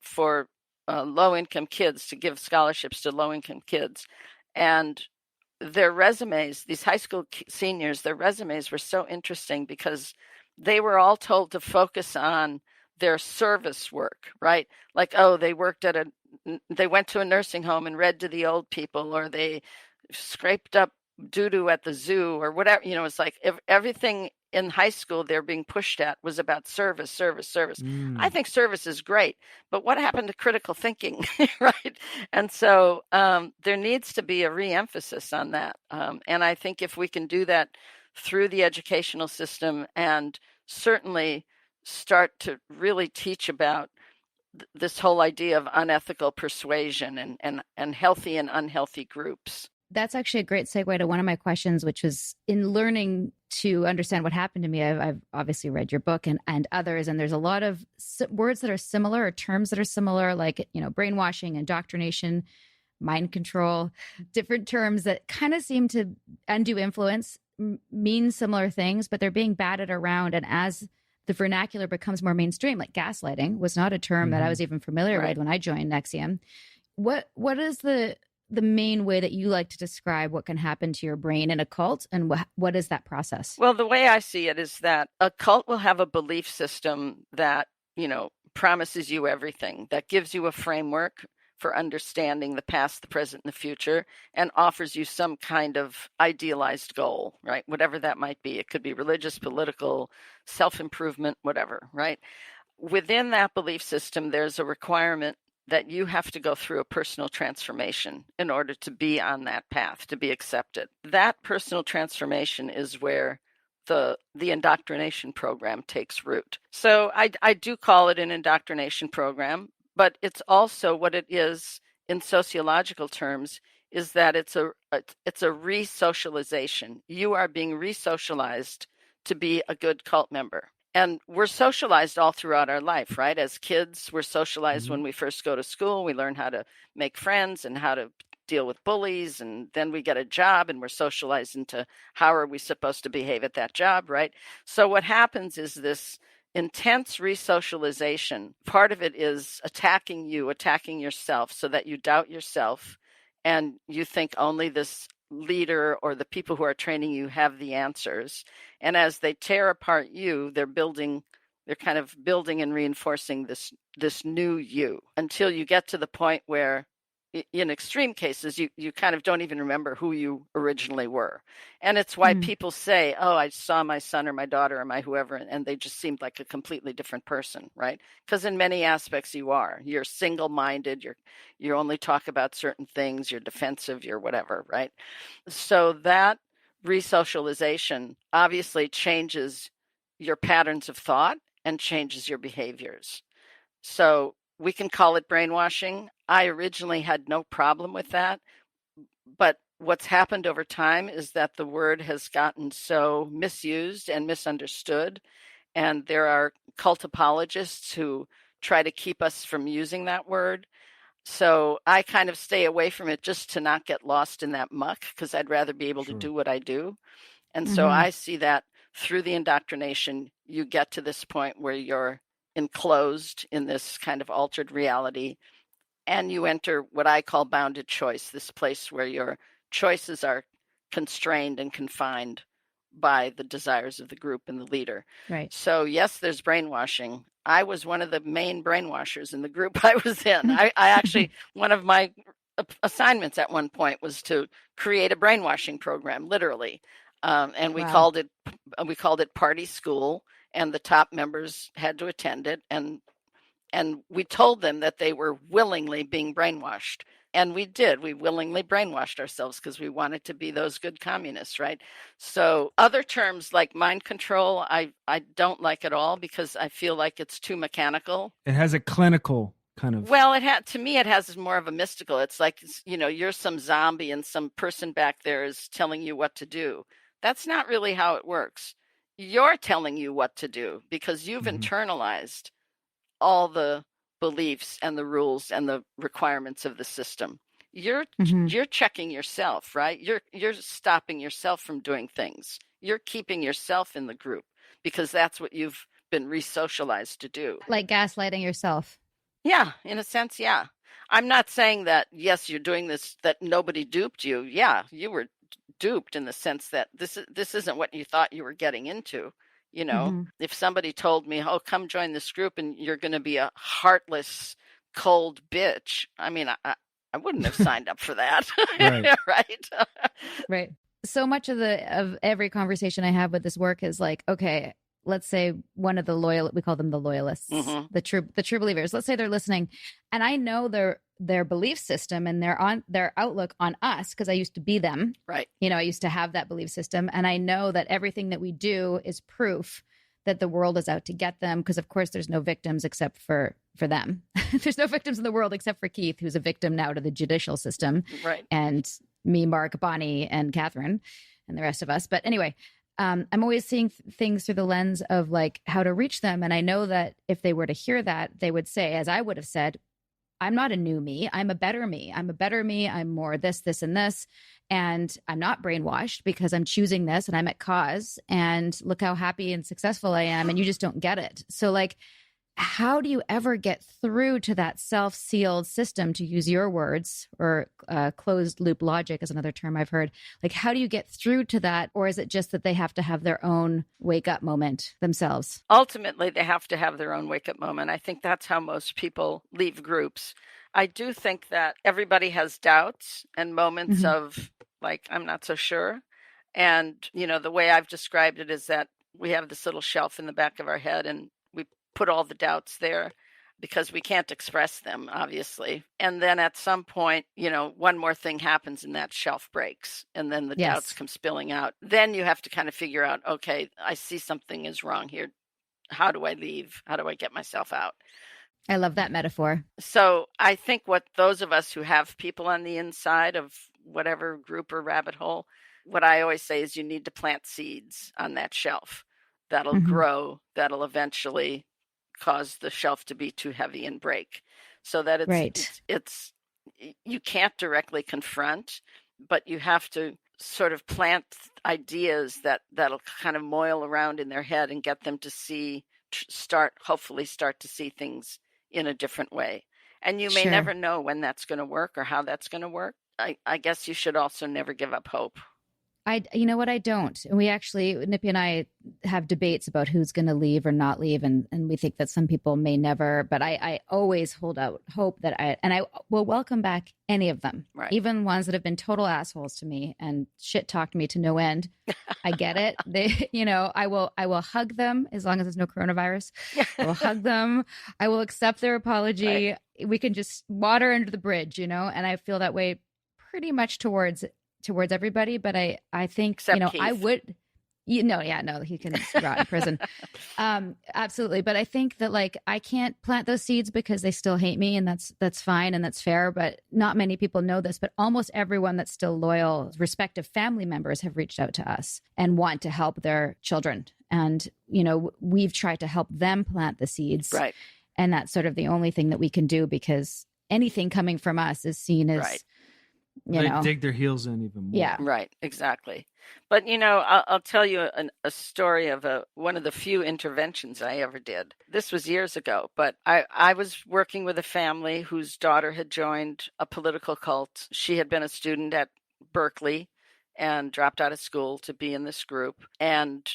for low-income kids, to give scholarships to low-income kids. And their resumes, these high school seniors, their resumes were so interesting because they were all told to focus on their service work, right? Like, they they went to a nursing home and read to the old people, or they scraped up doo-doo at the zoo or whatever. It's like everything in high school they're being pushed at was about service, service, service. I think service is great, but what happened to critical thinking, right? And so there needs to be a re-emphasis on that. And I think if we can do that through the educational system and certainly start to really teach about this whole idea of unethical persuasion and healthy and unhealthy groups. That's actually a great segue to one of my questions, which was in learning to understand what happened to me. I've obviously read your book and others, and there's a lot of words that are similar or terms that are similar, like, brainwashing, indoctrination, mind control, different terms that kind of seem to undue influence mean similar things, but they're being batted around. And as the vernacular becomes more mainstream, like gaslighting was not a term that I was even familiar with when I joined NXIVM. What is the main way that you like to describe what can happen to your brain in a cult, and what is that process? Well, the way I see it is that a cult will have a belief system that, promises you everything, that gives you a framework for understanding the past, the present, and the future, and offers you some kind of idealized goal, right? Whatever that might be. It could be religious, political, self-improvement, whatever, right? Within that belief system, there's a requirement that you have to go through a personal transformation in order to be on that path, to be accepted. That personal transformation is where the indoctrination program takes root. So I do call it an indoctrination program, but it's also what it is in sociological terms is that it's a re-socialization. You are being re-socialized to be a good cult member. And we're socialized all throughout our life, right? As kids, we're socialized when we first go to school. We learn how to make friends and how to deal with bullies. And then we get a job and we're socialized into how are we supposed to behave at that job, right? So what happens is this intense re-socialization. Part of it is attacking you, attacking yourself so that you doubt yourself and you think only this leader or the people who are training you have the answers. And as they tear apart you, they're kind of building and reinforcing this new you until you get to the point where in extreme cases, you kind of don't even remember who you originally were. And it's why people say, oh, I saw my son or my daughter or my whoever, and they just seemed like a completely different person, right? Because in many aspects you are. You're single-minded, you only talk about certain things, you're defensive, you're whatever, right? So that re-socialization obviously changes your patterns of thought and changes your behaviors. So we can call it brainwashing. I originally had no problem with that. But what's happened over time is that the word has gotten so misused and misunderstood. And there are cult apologists who try to keep us from using that word. So I kind of stay away from it just to not get lost in that muck, because I'd rather be able to do what I do. And so I see that through the indoctrination, you get to this point where you're enclosed in this kind of altered reality, and you enter what I call bounded choice, this place where your choices are constrained and confined by the desires of the group and the leader. Right. So yes, there's brainwashing. I was one of the main brainwashers in the group I was in. I actually, one of my assignments at one point was to create a brainwashing program, literally. And we called it Party School, and the top members had to attend it. And we told them that they were willingly being brainwashed. And we did. We willingly brainwashed ourselves because we wanted to be those good communists, right? So other terms like mind control, I don't like at all because I feel like it's too mechanical. It has a clinical kind of... Well, to me, it has more of a mystical. It's like, you're some zombie and some person back there is telling you what to do. That's not really how it works. You're telling you what to do because you've internalized all the beliefs and the rules and the requirements of the system. You're checking yourself, right? You're stopping yourself from doing things. You're keeping yourself in the group because that's what you've been re-socialized to do. Like gaslighting yourself. Yeah, in a sense, yeah. I'm not saying that, yes, you're doing this, that nobody duped you. Yeah, you were duped in the sense that this isn't what you thought you were getting into. If somebody told me, oh, come join this group and you're going to be a heartless, cold bitch, I mean, I wouldn't have signed up for that. Right. Right. Right. so much of every conversation I have with this work is like, okay, let's say one of the we call them the loyalists, the true believers. Let's say they're listening, and I know their belief system and their outlook on us, because I used to be them. Right. I used to have that belief system, and I know that everything that we do is proof that the world is out to get them, because of course there's no victims except for them. There's no victims in the world except for Keith, who's a victim now to the judicial system. Right. And me, Mark, Bonnie, and Catherine, and the rest of us. But anyway, I'm always seeing things through the lens of like how to reach them. And I know that if they were to hear that, they would say, as I would have said, I'm not a new me. I'm a better me. I'm a better me. I'm more this, and this. And I'm not brainwashed because I'm choosing this and I'm at cause. And look how happy and successful I am. And you just don't get it. So like, how do you ever get through to that self-sealed system, to use your words, or closed loop logic is another term I've heard? Like, how do you get through to that? Or is it just that they have to have their own wake up moment themselves? Ultimately, they have to have their own wake up moment. I think that's how most people leave groups. I do think that everybody has doubts and moments of like, I'm not so sure. And, the way I've described it is that we have this little shelf in the back of our head, and we put all the doubts there because we can't express them, obviously. And then at some point, one more thing happens and that shelf breaks, and then the doubts come spilling out. Then you have to kind of figure out, okay, I see something is wrong here. How do I leave? How do I get myself out? I love that metaphor. So I think what those of us who have people on the inside of whatever group or rabbit hole, what I always say is you need to plant seeds on that shelf that'll grow, that'll eventually cause the shelf to be too heavy and break, so that it's you can't directly confront, but you have to sort of plant ideas that'll kind of moil around in their head and get them to hopefully start to see things in a different way. And you may never know when that's going to work or how that's going to work. I guess you should also never give up hope. You know what? I don't. And we actually, Nippy and I have debates about who's going to leave or not leave. And we think that some people may never, but I always hold out hope that I will welcome back any of them, right. Even ones that have been total assholes to me and shit talked me to no end. I get it. I will hug them as long as there's no coronavirus. I will hug them. I will accept their apology. Right. We can just water under the bridge, and I feel that way pretty much towards everybody, but I think, except Keith. I would, he can rot in prison. Absolutely. But I think that like, I can't plant those seeds because they still hate me, and that's fine. And that's fair. But not many people know this, but almost everyone that's still loyal, respective family members, have reached out to us and want to help their children. And, we've tried to help them plant the seeds. Right. And that's sort of the only thing that we can do, because anything coming from us is seen as, right. They dig their heels in even more. Yeah. Right. Exactly. But, I'll tell you a story of one of the few interventions I ever did. This was years ago, but I was working with a family whose daughter had joined a political cult. She had been a student at Berkeley and dropped out of school to be in this group. And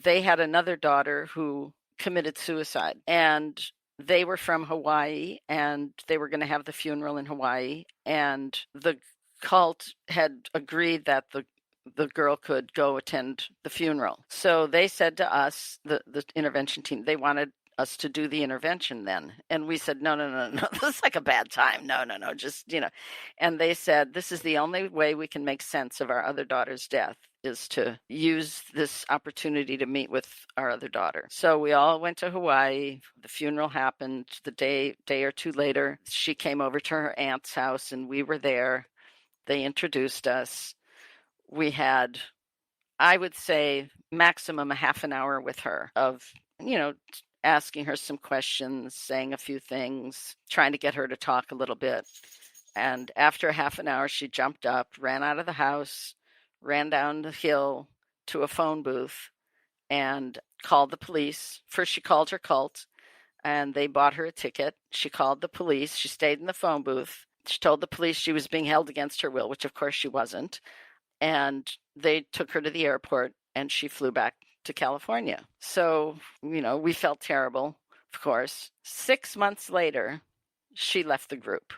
they had another daughter who committed suicide. And they were from Hawaii, and they were going to have the funeral in Hawaii. And the cult had agreed that the girl could go attend the funeral. So they said to us, the intervention team, they wanted us to do the intervention then. And we said, no, this is like a bad time. No, just, And they said, this is the only way we can make sense of our other daughter's death, is to use this opportunity to meet with our other daughter. So we all went to Hawaii. The funeral happened the day or two later. She came over to her aunt's house, and we were there. They introduced us. We had, I would say, maximum a half an hour with her of, asking her some questions, saying a few things, trying to get her to talk a little bit. And after a half an hour, she jumped up, ran out of the house, ran down the hill to a phone booth, and called the police. First, she called her cult, and they bought her a ticket. She called the police. She stayed in the phone booth. She told the police she was being held against her will, which of course she wasn't. And they took her to the airport, and she flew back to California. So, we felt terrible, of course. 6 months later, she left the group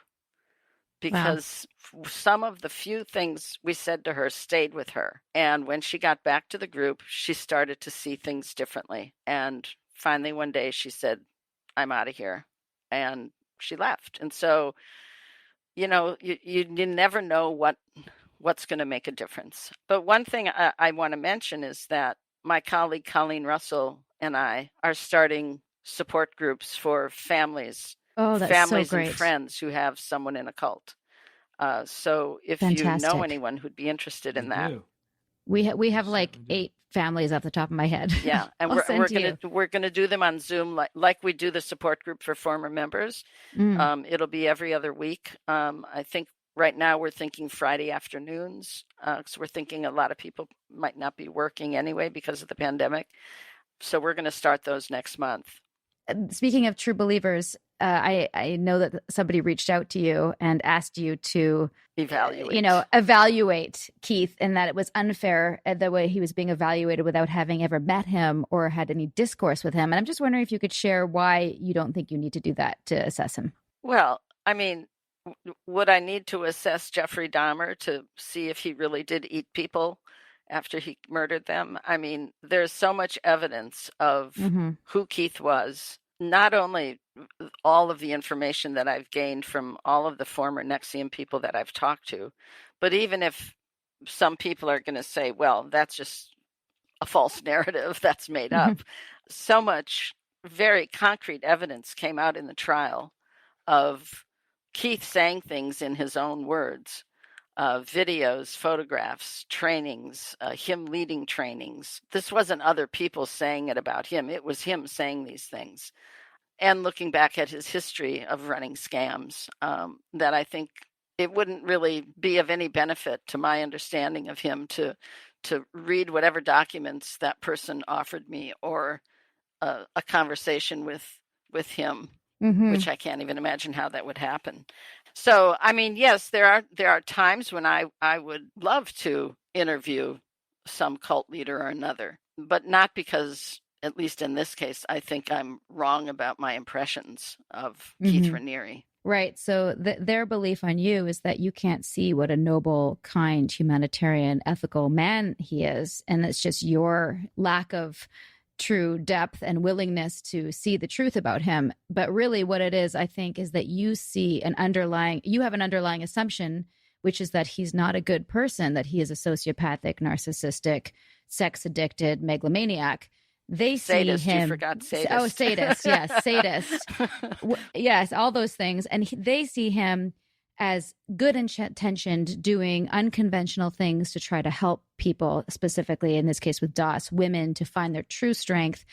because some of the few things we said to her stayed with her. And when she got back to the group, she started to see things differently. And finally, one day she said, I'm out of here. And she left. And so, you never know what's going to make a difference. But one thing I want to mention is that my colleague Colleen Russell and I are starting support groups for families. Oh, that's families so great. and friends who have someone in a cult. So if you Fantastic. know anyone who'd be interested in that, We have like 8 families off the top of my head. yeah, and we're gonna do them on Zoom like we do the support group for former members. It'll be every other week. I think right now we're thinking Friday afternoons, because we're thinking a lot of people might not be working anyway because of the pandemic. So we're going to start those next month. Speaking of true believers, I know that somebody reached out to you and asked you to evaluate Keith, and that it was unfair the way he was being evaluated without having ever met him or had any discourse with him. And I'm just wondering if you could share why you don't think you need to do that to assess him. Well, I mean, would I need to assess Jeffrey Dahmer to see if he really did eat people after he murdered them? I mean, there's so much evidence of who Keith was. Not only all of the information that I've gained from all of the former NXIVM people that I've talked to, but even if some people are going to say, well, that's just a false narrative that's made up, so much very concrete evidence came out in the trial of Keith saying things in his own words, videos, photographs, trainings, him leading trainings. This wasn't other people saying it about him. It was him saying these things. And looking back at his history of running scams, that I think it wouldn't really be of any benefit to my understanding of him to read whatever documents that person offered me, or a conversation with him, which I can't even imagine how that would happen. So, I mean, yes, there are times when I would love to interview some cult leader or another, but not because, at least in this case, I think I'm wrong about my impressions of Keth Raniere. Right. So their belief on you is that you can't see what a noble, kind, humanitarian, ethical man he is. And it's just your lack of true depth and willingness to see the truth about him. But really what it is, I think, is that you have an underlying assumption, which is that he's not a good person, that he is a sociopathic, narcissistic, sex addicted megalomaniac. They sadist, see him. You forgot sadist. Oh, sadist. Yes, sadist. Yes, all those things. And they see him as good intentioned, doing unconventional things to try to help people, specifically in this case with DOS, women, to find their true strength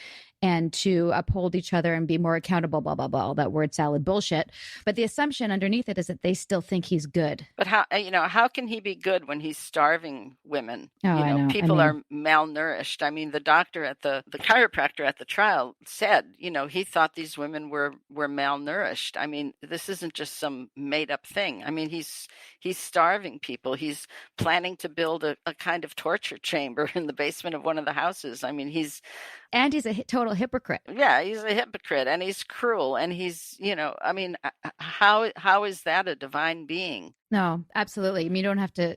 and to uphold each other and be more accountable, blah, blah, blah, all that word salad bullshit. But the assumption underneath it is that they still think he's good. But how can he be good when he's starving women? Oh, I know. People are malnourished. I mean, the doctor the chiropractor at the trial said, he thought these women were malnourished. I mean, this isn't just some made up thing. I mean, he's starving people. He's planning to build a kind of torture chamber in the basement of one of the houses. I mean, he's a total hypocrite. Yeah, he's a hypocrite, and he's cruel, and he's, I mean, how is that a divine being? No, absolutely. I mean, you don't have to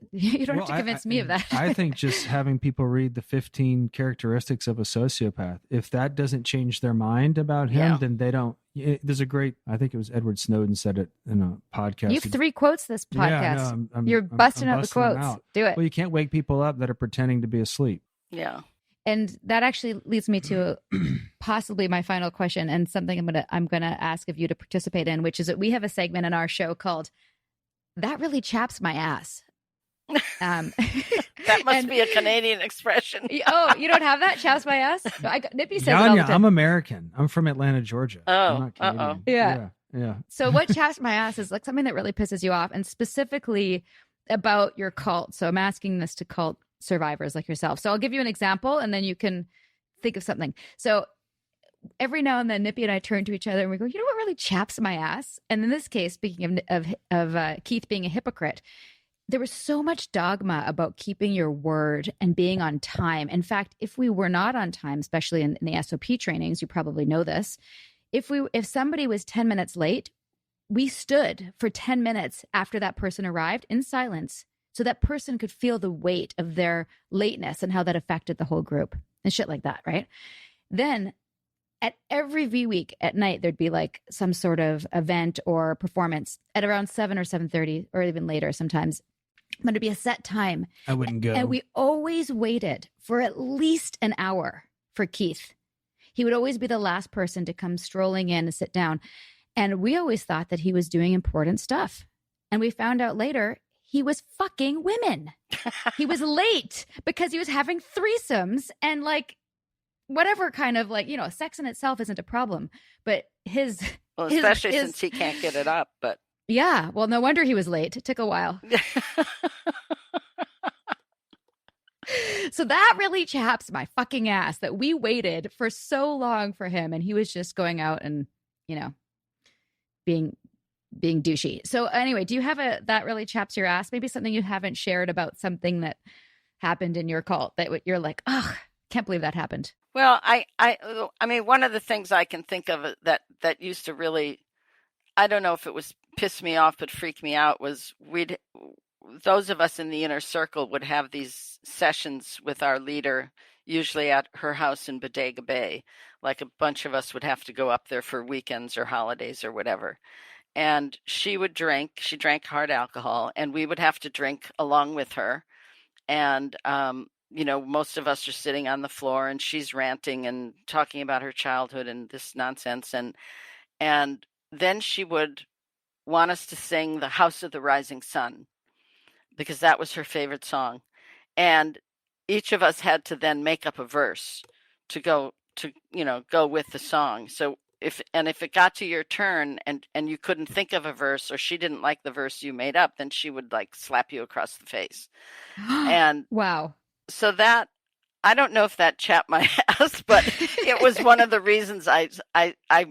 convince me of that. I think just having people read the 15 characteristics of a sociopath, if that doesn't change their mind about him, then they don't. There's a great, I think it was Edward Snowden said it in a podcast. You have 3 quotes this podcast. Yeah, You're busting out the quotes. Do it. Well, you can't wake people up that are pretending to be asleep. Yeah. And that actually leads me to possibly my final question, and something I'm gonna ask of you to participate in, which is that we have a segment in our show called "That Really Chaps My Ass." That must be a Canadian expression. Oh, you don't have that? Chaps my ass? No, Nippy says Janja, it all the time. I'm American. I'm from Atlanta, Georgia. Oh, I'm not Canadian. Yeah. So what chaps my ass is like something that really pisses you off, and specifically about your cult. So I'm asking this to cult survivors like yourself. So I'll give you an example, and then you can think of something. So every now and then, Nippy and I turn to each other and we go, you know what really chaps my ass? And in this case, speaking of Keith being a hypocrite, there was so much dogma about keeping your word and being on time. In fact, if we were not on time, especially in the SOP trainings, you probably know this, if somebody was 10 minutes late, we stood for 10 minutes after that person arrived in silence so that person could feel the weight of their lateness and how that affected the whole group and shit like that, right? Then at every V week at night, there'd be like some sort of event or performance at around 7 or 7:30 or even later sometimes. But it'd be a set time. I wouldn't go. And we always waited for at least an hour for Keith. He would always be the last person to come strolling in and sit down. And we always thought that he was doing important stuff. And we found out later he was fucking women. He was late because he was having threesomes and like whatever kind of like, sex in itself isn't a problem. But Well, especially since he can't get it up, but. Yeah. Well, no wonder he was late. It took a while. So that really chaps my fucking ass that we waited for so long for him and he was just going out and, being douchey. So anyway, do you have that really chaps your ass? Maybe something you haven't shared about something that happened in your cult that you're like, oh, can't believe that happened. Well, I mean, one of the things I can think of that used to really, I don't know if it was piss me off, but freak me out was those of us in the inner circle would have these sessions with our leader, usually at her house in Bodega Bay. Like a bunch of us would have to go up there for weekends or holidays or whatever. And she drank hard alcohol, and we would have to drink along with her. And, most of us are sitting on the floor and she's ranting and talking about her childhood and this nonsense. And then she would want us to sing The House of the Rising Sun because that was her favorite song. And each of us had to then make up a verse to go with the song. So if it got to your turn and you couldn't think of a verse or she didn't like the verse you made up, then she would like slap you across the face. And wow. So that, I don't know if that chapped my ass, but it was one of the reasons I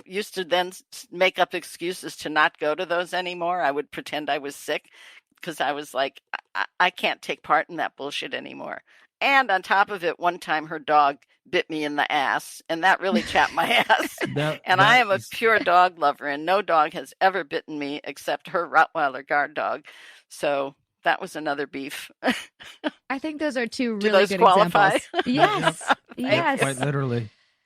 used to then make up excuses to not go to those anymore. I would pretend I was sick because I was like, I can't take part in that bullshit anymore. And on top of it, one time her dog bit me in the ass, and that really chapped my ass. I am a pure dog lover, and no dog has ever bitten me except her Rottweiler guard dog. So that was another beef. I think those are two Do really those good qualify? examples. Yes. Yes.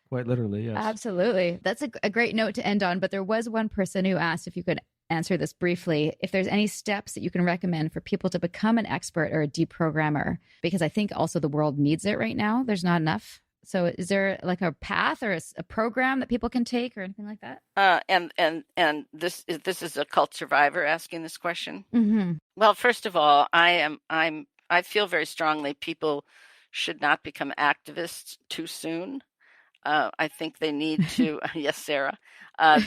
Quite literally, yes. Absolutely. That's a great note to end on. But there was one person who asked if you could answer this briefly, if there's any steps that you can recommend for people to become an expert or a deprogrammer, because I think also the world needs it right now. There's not enough. So is there like a path or a program that people can take or anything like that? And this is a cult survivor asking this question. Mm-hmm. Well, first of all, I feel very strongly people should not become activists too soon. I think they need to, yes, Sarah,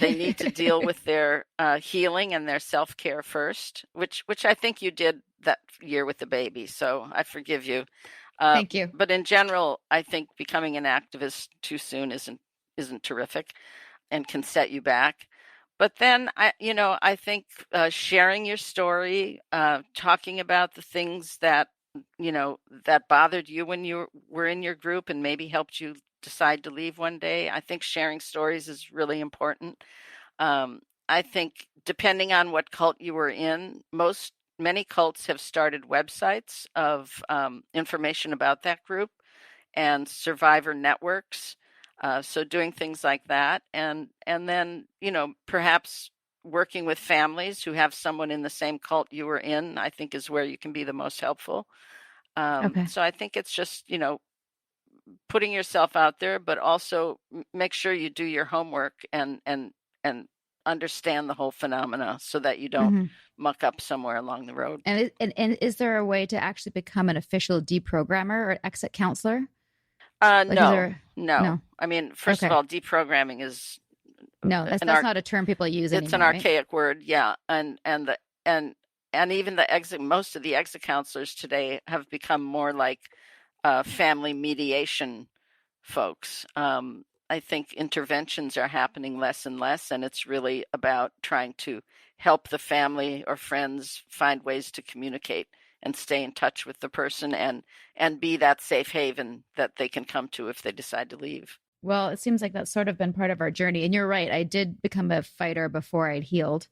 they need to deal with their healing and their self-care first, which I think you did that year with the baby. So I forgive you. Thank you. But in general, I think becoming an activist too soon isn't terrific and can set you back. But then I think sharing your story, talking about the things that bothered you when you were in your group and maybe helped you decide to leave one day. I think sharing stories is really important. I think depending on what cult you were in, many cults have started websites of information about that group and survivor networks. So doing things like that, and then perhaps working with families who have someone in the same cult you were in, I think is where you can be the most helpful. Okay. So I think it's just putting yourself out there, but also make sure you do your homework and understand the whole phenomena so that you don't muck up somewhere along the road. And is there a way to actually become an official deprogrammer or exit counselor? No. I mean, first of all, deprogramming is that's not a term people use anymore. It's an archaic word, yeah. And even most of the exit counselors today have become more like family mediation folks. I think interventions are happening less and less, and it's really about trying to help the family or friends find ways to communicate and stay in touch with the person and be that safe haven that they can come to if they decide to leave. Well, it seems like that's sort of been part of our journey. And you're right. I did become a fighter before I'd healed.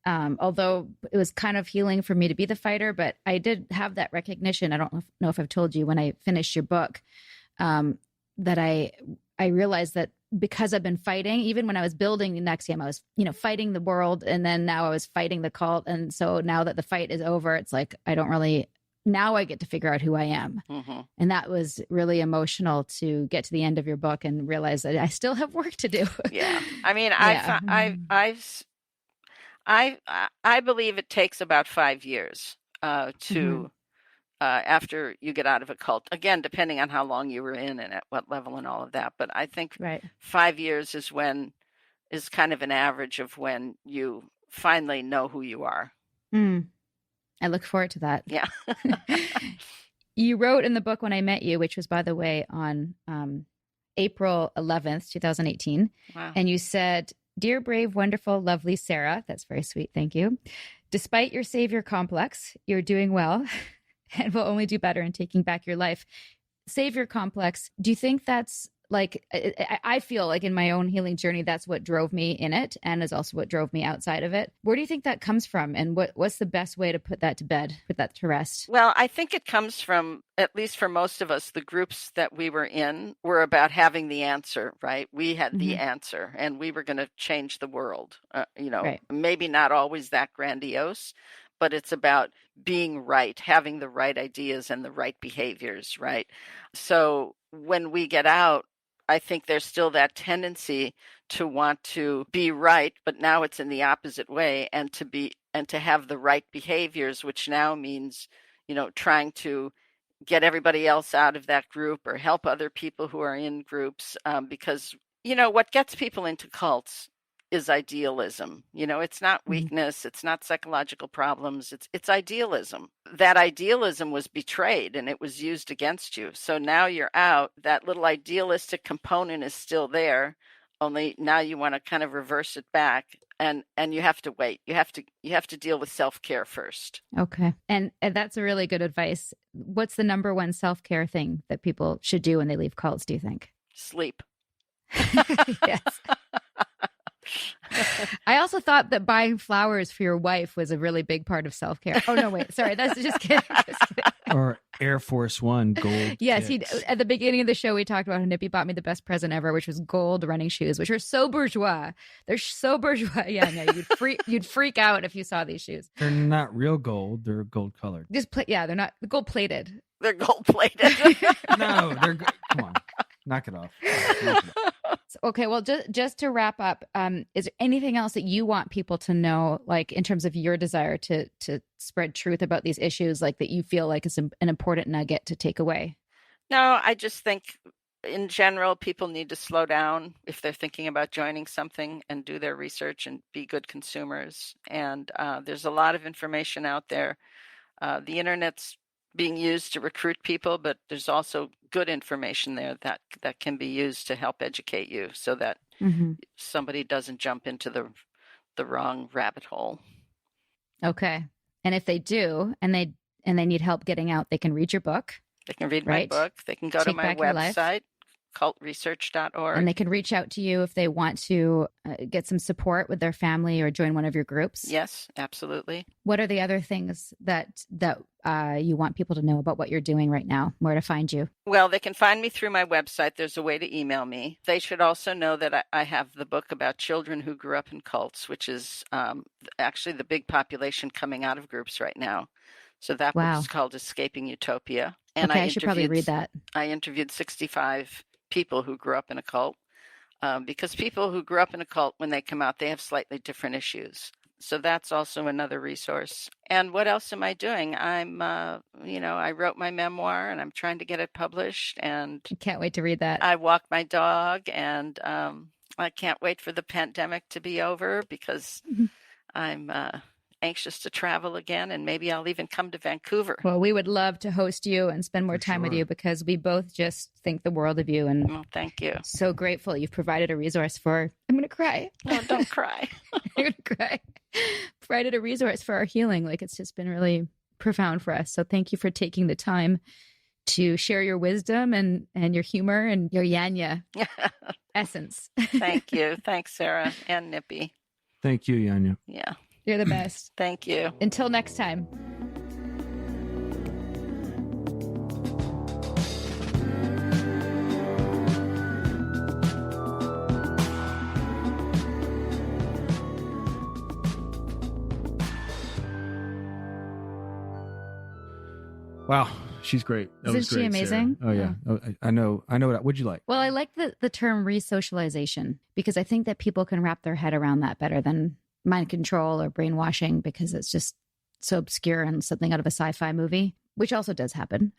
Although it was kind of healing for me to be the fighter, but I did have that recognition. I don't know if I've told you when I finished your book, that I realized that because I've been fighting, even when I was building NXIVM, I was, fighting the world. And then now I was fighting the cult. And so now that the fight is over, it's like, now I get to figure out who I am. Mm-hmm. And that was really emotional to get to the end of your book and realize that I still have work to do. Yeah. I mean, Yeah. I believe it takes about 5 years to after you get out of a cult. Again, depending on how long you were in and at what level and all of that. But I think Right. 5 years is kind of an average of when you finally know who you are. I look forward to that. Yeah. You wrote in the book When I Met You, which was, by the way, on April 11th, 2018. Wow. And you said, "Dear brave, wonderful, lovely Sarah," that's very sweet, thank you. "Despite your savior complex, you're doing well and will only do better in taking back your life." Savior complex, do you think that's like, I feel like in my own healing journey, that's what drove me in it and is also what drove me outside of it. Where do you think that comes from? And what's the best way to put that to bed, put that to rest? Well, I think it comes from, at least for most of us, the groups that we were in were about having the answer, right? We had the answer and we were going to change the world, Right. Maybe not always that grandiose, but it's about being right, having the right ideas and the right behaviors, right? So when we get out, I think there's still that tendency to want to be right, but now it's in the opposite way, and to have the right behaviors, which now means, trying to get everybody else out of that group or help other people who are in groups, because, what gets people into cults is idealism. It's not weakness, it's not psychological problems, it's idealism. That idealism was betrayed and it was used against you. So now you're out, that little idealistic component is still there, only now you want to kind of reverse it back, and you have to wait. You have to deal with self-care first. Okay. And that's a really good advice. What's the number one self-care thing that people should do when they leave cults, do you think? Sleep. Yes. I also thought that buying flowers for your wife was a really big part of self-care. Oh, no, wait. Sorry. That's just kidding. Just kidding. Or Air Force One gold. Yes. kicks. At the beginning of the show, we talked about how Nippy bought me the best present ever, which was gold running shoes, which are so bourgeois. They're so bourgeois. Yeah, no, you'd freak out if you saw these shoes. They're not real gold. They're gold colored. They're not gold plated. They're gold-plated. No, come on. Knock it off. Knock it off. Okay, well, just to wrap up, is there anything else that you want people to know, like in terms of your desire to spread truth about these issues, like that you feel like is an important nugget to take away? No, I just think in general, people need to slow down if they're thinking about joining something and do their research and be good consumers. And there's a lot of information out there. The internet's being used to recruit people, but there's also good information there that can be used to help educate you so that somebody doesn't jump into the wrong rabbit hole. Okay. And if they do, and they need help getting out, they can read your book. They can read right? my book. They can go to Take my Back Your Life. website, cultresearch.org. And they can reach out to you if they want to get some support with their family or join one of your groups. Yes, absolutely. What are the other things that you want people to know about what you're doing right now? Where to find you? Well, they can find me through my website. There's a way to email me. They should also know that I have the book about children who grew up in cults, which is actually the big population coming out of groups right now. So that book is called Escaping Utopia. And I should probably read that. I interviewed 65 people who grew up in a cult, because people who grew up in a cult, when they come out, they have slightly different issues. So that's also another resource. And what else am I doing? I'm, I wrote my memoir and I'm trying to get it published. And I can't wait to read that. I walk my dog, and I can't wait for the pandemic to be over, because I'm anxious to travel again, and maybe I'll even come to Vancouver. Well, we would love to host you and spend more time with you, because we both just think the world of you, and thank you. So grateful you've provided a resource for. I'm going to cry. No, don't cry. I'm going to cry. Provided a resource for our healing. Like, it's just been really profound for us. So thank you for taking the time to share your wisdom and your humor and your Janja essence. Thank you. Thanks, Sarah and Nippy. Thank you, Janja. Yeah. You're the best. Thank you. Until next time. Wow, she's great. That Isn't was she great, amazing? Sarah. Oh yeah. Oh, I know. What'd you like? Well, I like the term resocialization because I think that people can wrap their head around that better than mind control or brainwashing because it's just so obscure and something out of a sci-fi movie, which also does happen.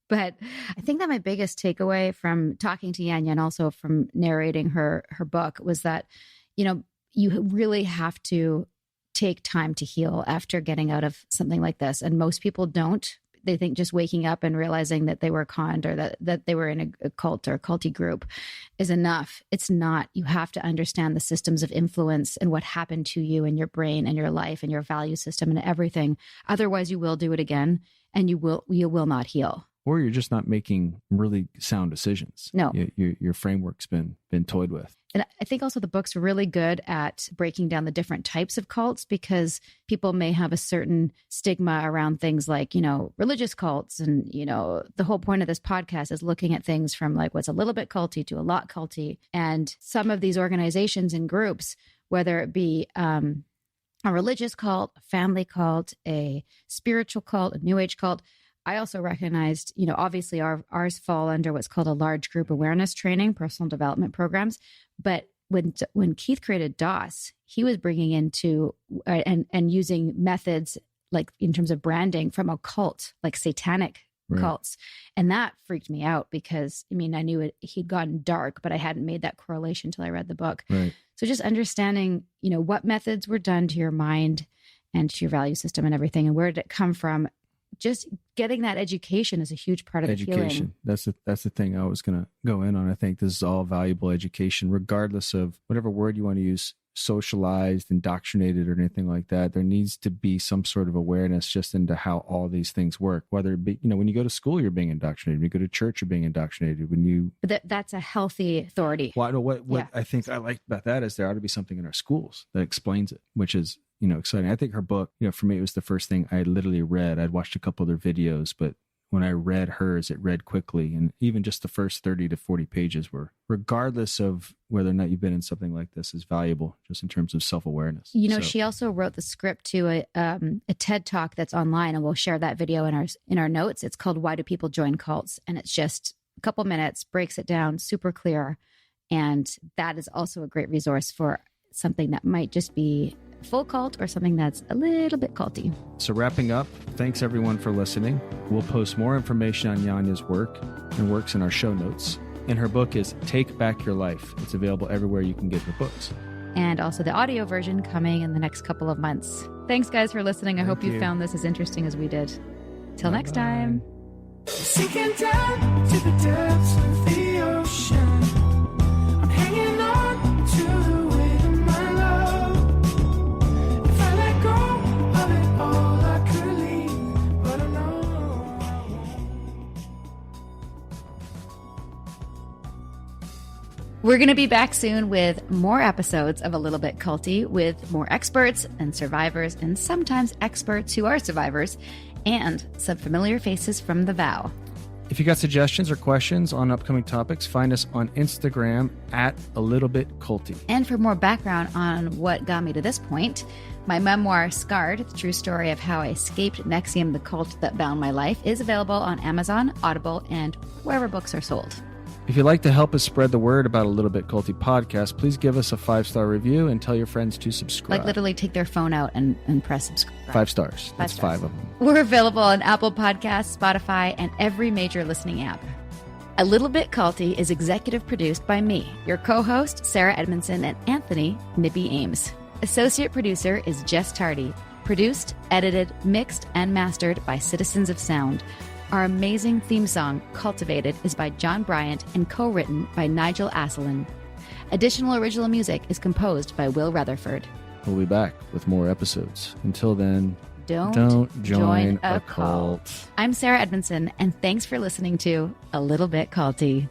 But I think that my biggest takeaway from talking to Janja and also from narrating her book was that, you really have to take time to heal after getting out of something like this. And most people don't. They think just waking up and realizing that they were conned or that they were in a cult or a culty group is enough. It's not. You have to understand the systems of influence and what happened to you and your brain and your life and your value system and everything. Otherwise, you will do it again and you will not heal. Or you're just not making really sound decisions. No. Your framework's been toyed with. And I think also the book's really good at breaking down the different types of cults because people may have a certain stigma around things like, religious cults. And, the whole point of this podcast is looking at things from like what's a little bit culty to a lot culty. And some of these organizations and groups, whether it be a religious cult, a family cult, a spiritual cult, a new age cult, I also recognized, obviously ours fall under what's called a large group awareness training, personal development programs. But when Keith created DOS, he was bringing into and using methods like in terms of branding from a cult, like satanic cults. And that freaked me out because, I knew he'd gone dark, but I hadn't made that correlation until I read the book. Right. So just understanding, what methods were done to your mind and to your value system and everything, and where did it come from? Just getting that education is a huge part of education. the healing. That's the thing I was going to go in on. I think this is all valuable education, regardless of whatever word you want to use, socialized, indoctrinated, or anything like that. There needs to be some sort of awareness just into how all these things work. Whether it be, when you go to school, you're being indoctrinated. When you go to church, you're being indoctrinated. But that's a healthy authority. Well, I know what I think I like about that is there ought to be something in our schools that explains it, which is, exciting. I think her book, for me, it was the first thing I literally read. I'd watched a couple other videos, but when I read hers, it read quickly. And even just the first 30 to 40 pages were, regardless of whether or not you've been in something like this, is valuable just in terms of self-awareness. She also wrote the script to a TED Talk that's online, and we'll share that video in our notes. It's called Why Do People Join Cults? And it's just a couple minutes, breaks it down, super clear. And that is also a great resource for something that might just be full cult or something that's a little bit culty. So wrapping up, thanks everyone for listening. We'll post more information on Janja's work and works in our show notes. And her book is Take Back Your Life. It's available everywhere you can get your books. And also the audio version coming in the next couple of months. Thanks guys for listening. I hope you found this as interesting as we did. Till next time. Sinking down to the depths of the ocean, I'm hanging on to the weight of my love. If I let go of it all, I could leave, but I know I won't. We're going to be back soon with more episodes of A Little Bit Culty with more experts and survivors and sometimes experts who are survivors and some familiar faces from the vow. If you got suggestions or questions on upcoming topics, find us on Instagram at A Little Bit Culty. And for more background on what got me to this point, my memoir, Scarred, the true story of how I escaped NXIVM, the cult that bound my life, is available on Amazon, Audible, and wherever books are sold. If you'd like to help us spread the word about A Little Bit Culty podcast, please give us a 5-star review and tell your friends to subscribe. Like literally take their phone out and press subscribe. 5 stars. That's 5 of them. We're available on Apple Podcasts, Spotify, and every major listening app. A Little Bit Culty is executive produced by me, your co-host, Sarah Edmondson, and Anthony Nippy Ames. Associate producer is Jess Tardy. Produced, edited, mixed, and mastered by Citizens of Sound. Our amazing theme song, Cultivated, is by John Bryant and co-written by Nigel Asselin. Additional original music is composed by Will Rutherford. We'll be back with more episodes. Until then, Don't join a cult. I'm Sarah Edmondson, and thanks for listening to A Little Bit Culty.